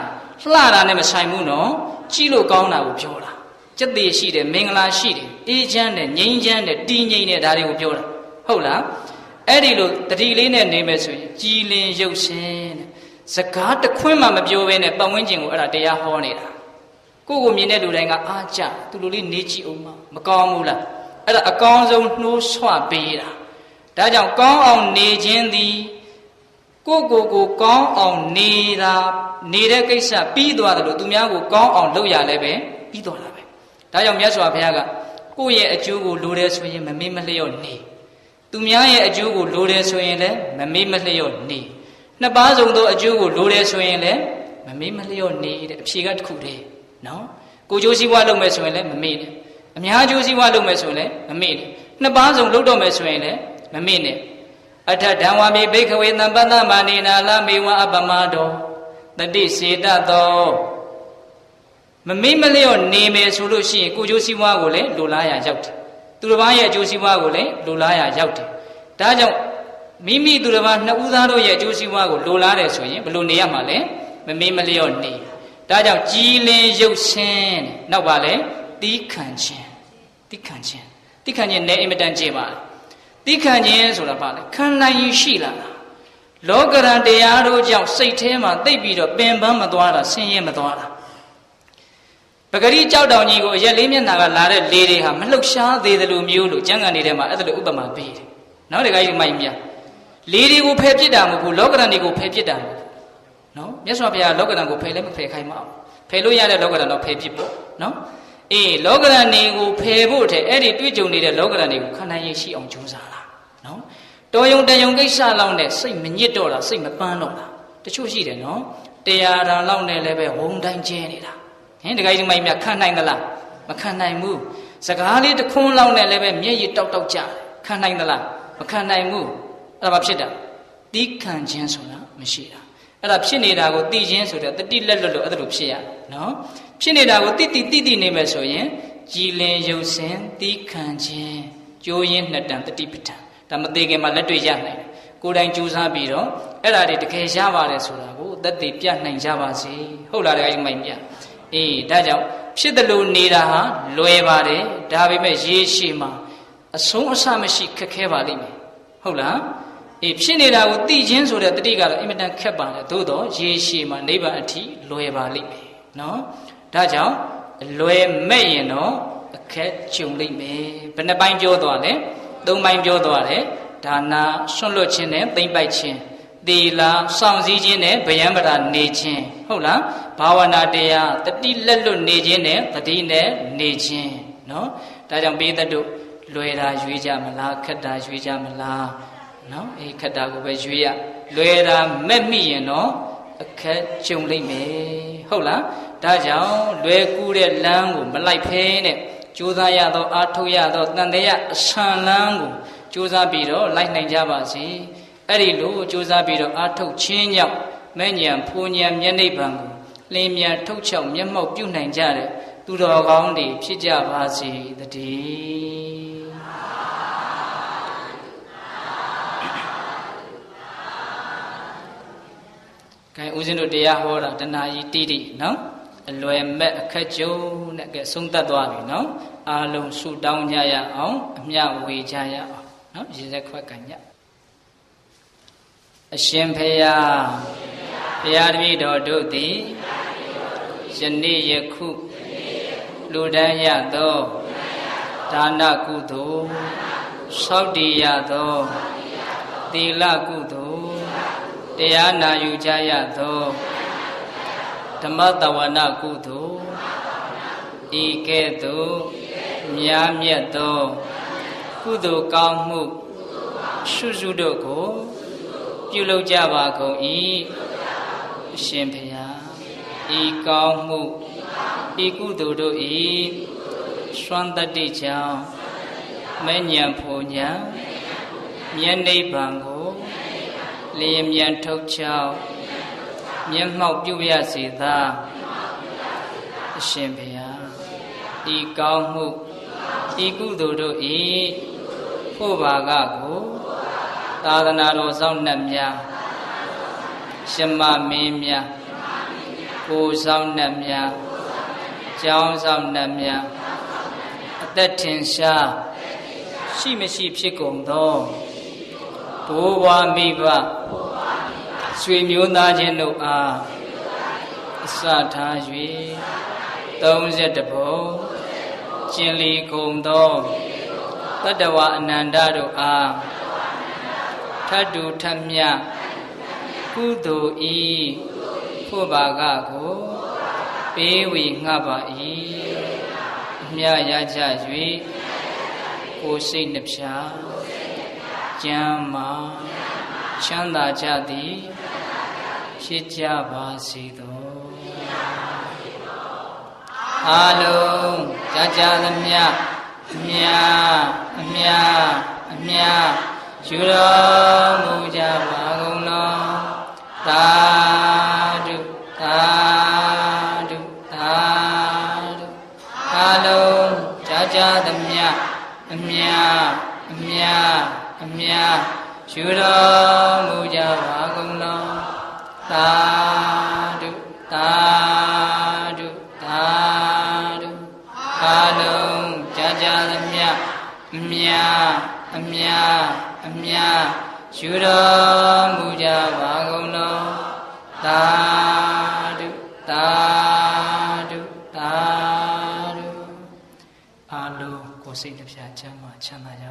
Speaker 1: လှတာနဲ့မဆိုင်ဘူးနော်ကြည့်လို့ကောင်းတာကိုပြောတာစက်သေးရှိတယ်မင်္ဂလာရှိတယ်အေးချမ်းတယ်ငြိမ်းချမ်းတယ်တည်ငြိမ်တယ်ဒါတွေကိုပြောတာဟုတ်လားအဲ့ဒီလိုတတိလေးနဲ့နေမယ်ဆိုရင်ကြည်လင်ရုပ်ရှင်တဲ့စကားတခွန်းမှမပြောဘဲနဲ့ပတ်ဝန်းကျင်ကိုအဲ့ဒါတရားဟောနေတာကိုမြင်တဲ့လူတိုင်းကအားကြသူလူလေးနေကြည့်အောင်မကောင်းဘူးလားအဲ့ဒါအကောင်းဆုံးနှိုးဆွပေးတာဒါကြောင့်ကောင်းအောင်နေခြင်းသည်ကိုကောင်းအောင်နေတာနေတဲ့ကိစ္စပြီးသွားတယ်လို့သူများကိုကောင်းအောင်လုပ်ရလဲပဲပြီးသွားတာပဲဒါကြောင့်မြတ်စွာဘုရားကကိုယ့်ရဲ့အကျိုးကိုလိုတယ်ဆိုရင်မမေ့မလျော့နေသူများရဲ့အကျိုးကိုလိုတယ်ဆိုရင်လည်းမမေ့မလျော့နေနှစ်ပါးစုံသောအကျိုးကိုလိုတယ်ဆိုရင်လည်းမမေ့မလျော့နေတဲ့အဖြေကတစ်ခုတည်းနော်ကိုကျိုးစည်းဝါလုပ်မယ်ဆိုရင်လည်းမမေ့နဲ့အများကျိုးစည်းဝါလုပ်မယ်ဆိုရင်လည်းမမေ့နဲ့နှစ်ပါးစုံလုပ်တော့မယ်ဆိုရင်လည်းမမေ့နဲ့အထဒံဝါမိဘိခဝေသံပတ္တမာနေနာလမေဝအပမတောတတိစေတသောမမေ့မလျော့နေမယ်ဆိုလို့ရှိရင်ကိုကျိုးစည်းဝါကိုလည်းလိုလားရရောက်တယ်သူတစ်ပါးရဲ့အကျိုးစီးပွားကိုလည်းလိုလားရရောက်တယ်ဒါကြောင့်မိမိသူတစ်ပါးနှစ်ဦးသားတို့ရဲ့အကျိုးစီးပွားကိုလိုလားတယ်ဆိုရင်ဘယ်လိုနေရမှာလဲမမေ့မလျော့နေဒါကြောင့်ကြည်လင်ရုပ်ရှင်နောက်ပါလဲတီးခံခြင်းနဲ့အင်မတန်ကျေပါတီးခံခြင်းဆိုတာပါလေခံနိုင်ရင်ရှိလာတာလောကရန်တရားတို့ကြောင့်စိတ်ထဲမှာတိတ်ပြီးတော့ပင်ပန်းမသွားတာဆင်းရဲမသွားတာပဂရိကြောက်တောင်ကြီးကိုအရက်လေးမျက်နှာကလာတဲ့လေတွေဟာမလှုပ်ရှားသေးတယ်လို့မျိုးလို့ကျမ်းဂန်တွေထဲမှာအဲ့ဒါလိုဥပမာပေးတယ်။နောက်တခါကြီးမိုက်မြလေတွေကိုဖယ်ပစ်တာမဟုတ်ဘူးလောကရန်တွေကိုဖယ်ပစ်တာမဟုတ်ဘူး။နော်မြတ်စွာဘုရားလောကရန်ကိုဖယ်လည်းမဖယ်ခိုင်းပါဘူး။ဖယ်လို့ရတဲ့လောကရန်တော့ဖယ်ပစ်ပေါ့နော်။အေးလောကရန်တွေကိုဖယ်ဖို့တဲ့အဲ့ဒီတွေ့ကြုံနေတဲ့လောကရန်တွေကိုခန္ဓာရင်ရှိအောင်ကြိုးစားတာနော်။တော်ယုံတယုံကိစ္စလောက်နဲ့စိတ်မညစ်တော့တာစိတ်မပန်းတော့တာတချို့ရှိတယ်နော်။တရားတော်လောက်နဲ့လည်းပဲဝုံတိုင်းကျဲနေတာဟင်တခါကြီးမိုက်မြခံနိုင်သလားမခံနိုင်ဘူးစကားလေးတစ်ခွန်းလောက်နဲ့လည်းပဲမျက်ရည်တောက်တောက်ကြခံနိုင်သလားမခံနိုင်ဘူးအဲ့ဒါဘာဖြစ်တာတီးခံခြင်းဆိုတာမရှိတာအဲ့ဒါဖြစ်နေတာကိုသိခြင်းဆိုတဲ့တတိလက်လွတ်လို့အဲ့ဒါလိုဖြစ်ရနော်ဖြစ်နေတာကိုတိနေမယ်ဆိုရင်ကြည်လင်ရုပ်စင်တီးခံခြင်းကြိုးရင်းနှစ်တန်တတိပဋ္ဌာန်ဒါမသေးခင်မှာလက်တွေ့ရနိုင်တယ်ကိုယ်တိုင်ကြိုးစားပြီးတော့အဲ့ဒါတွေတကယ်ရပါတယ်ဆိုတာကိုသက်သေပြနိုင်ကြပါစေဟုတ်လားတကယ်မိုက်မြအေးဒါကြောင့်ဖြစ်တယ်လို့နေတာဟာလွယ်ပါတယ်ဒါပေမဲ့ရေရှည်မှာအဆုံးအစမရှိခက်ခဲပါလိမ့်မယ်ဟုတ်လားအေးဖြစ်နေတာကိုသိခြင်းဆိုတဲ့တတိကတော့အင်မတန်ခက်ပါတယ်သို့တော့ရေရှည်မှာနိဗ္ဗာန်အထိလွယ်ပါလိမ့်မယ်နော်ဒါကြောင့်လွယ်မဲ့ရင်တော့အခက်ကြုံလိမ့်မယ်ဘယ်နှပိုင်းပြောသွားလဲ၃ပိုင်းပြောသွားတယ်ဒါနာဆွန့်လွတ်ခြင်းနဲ့သိမ့်ပိုက်ခြင်းသီလစောင့်စည်းခြင်းနဲ့ဗျံပရာနေခြင်းဟုတ်လားဘာဝနာတရားတတိလက်လွတ်နေခြင်းနဲ့တတိနဲ့နေခြင်းနော်ဒါကြောင့်ပိဿတို့လွယ်တာရွေးကြမလားခက်တာရွေးကြမလားနော်အေးခက်တာကိုပဲရွေးရလွယ်တာမဲ့မိရင်တော့အခက်ကြုံလိမ့်မယ်ဟုတ်လားဒါကြောင့်လွယ်ကူတဲ့လမ်းကိုမလိုက်ဖဲနဲ့ကြိုးစားရတော့အားထုတ်ရတော့တန်တရားအဆန်လမ်းကိုကြိုးစားပြီးတော့လိုက်နိုင်ကြပါစေအဲ့ဒီလိုကြိုးစားပြီးတော့အားထုတ်ခြင်းကြောင့်မဲ့ဉဏ်ဖူဉဏ်မျက်နှိပ်ပံကိုလင်းမြန်ထုတ်ချောက်မျက်မှောက်ပြုနိုင်ကြတဲ့သူတော်ကောင်းတွေဖြစ်ကြပါစေတည်းကဲဦးဇင်းတို့တရားဟောတာတဏှာကြီးတိတိနော်အလွယ်မဲ့အခက်ကြုံနဲ့ကဲဆုံးသက်သွားပြီနော်အားလုံးဆုတောင်းကြရအောင်အမျှဝေကြရအောင်နော်ရေစက်ခွက်ကညအရှင်ဖေယဘုရားတပည့်တော်တို့သည်ယနေ့ယခုလူတန်းရသောဒါနကုသိုလ်သောက်တည်ရသောသီလကုသိုလ်တရားနာယူကြရသောဓမ္မတဝနာကုသိုလ်ဤကဲ့သို့ မြားမြတ်သောကုသိုလ်ကောင်းမှုစုစုတို့ကိုပြုလုပ်ကြပါကုန်၏အရှင်ဘုရားဤကောင်းမှုဤကုသိုလ်တို့၏စွမ်းတတ္တိကြောင့်မဉ္ဇဉ်ဖို့ညာမြတ်နိဗ္ဗာန်ကိုလျင်မြန်ထုတ်ချောက်မျက်မှောက်ပြုရစေသာအရှင်ဘုရားဤကောင်းမှုဤကုသိုလ်တို့၏ဖို့ဘာကကိုသာသနာတော်ဆောင်နှက်များရှမမင်းများကိုဆောင်နှက်များကျောင်းဆောင်နှက်များအသက်ထင်ရှားရှိမရှိဖြစ်ကုန်သောဘိုးဘွားမိဘဆွေမျိုးသားချင်းတို့အားအစထား၍31ဘုံကျင်လီကုန်သောတတ္တဝအနန္တတို့အားထတ်တူထတ်မြကုသိုလ်ဤဖို့ဘာကကိုပေးဝေငှပါ၏အမြရကြ၍ကိုယ်စိတ်နှပြကျမ်းမာချမ်းသာကြသည်ဖြစ်ကြပါစေသောအာလုံးကြသမျှအမြအမြအမြယူတော်မူကြပါကုန်လောသာဓုသာဓုသာဓုအာလုံးကြသမျှအမြအမြအမြယူတော်မူကြပါကုန်လောသာဓုသာဓုသာဓုအာလုံးကြသမျှအမြအမြအမြယူတော်မူကြပါကုန်လောသာဓုသာဓုသာဓုအာလုံးကိုယ်စိတ်နှပြချမ်းသာချမ်းသာကြ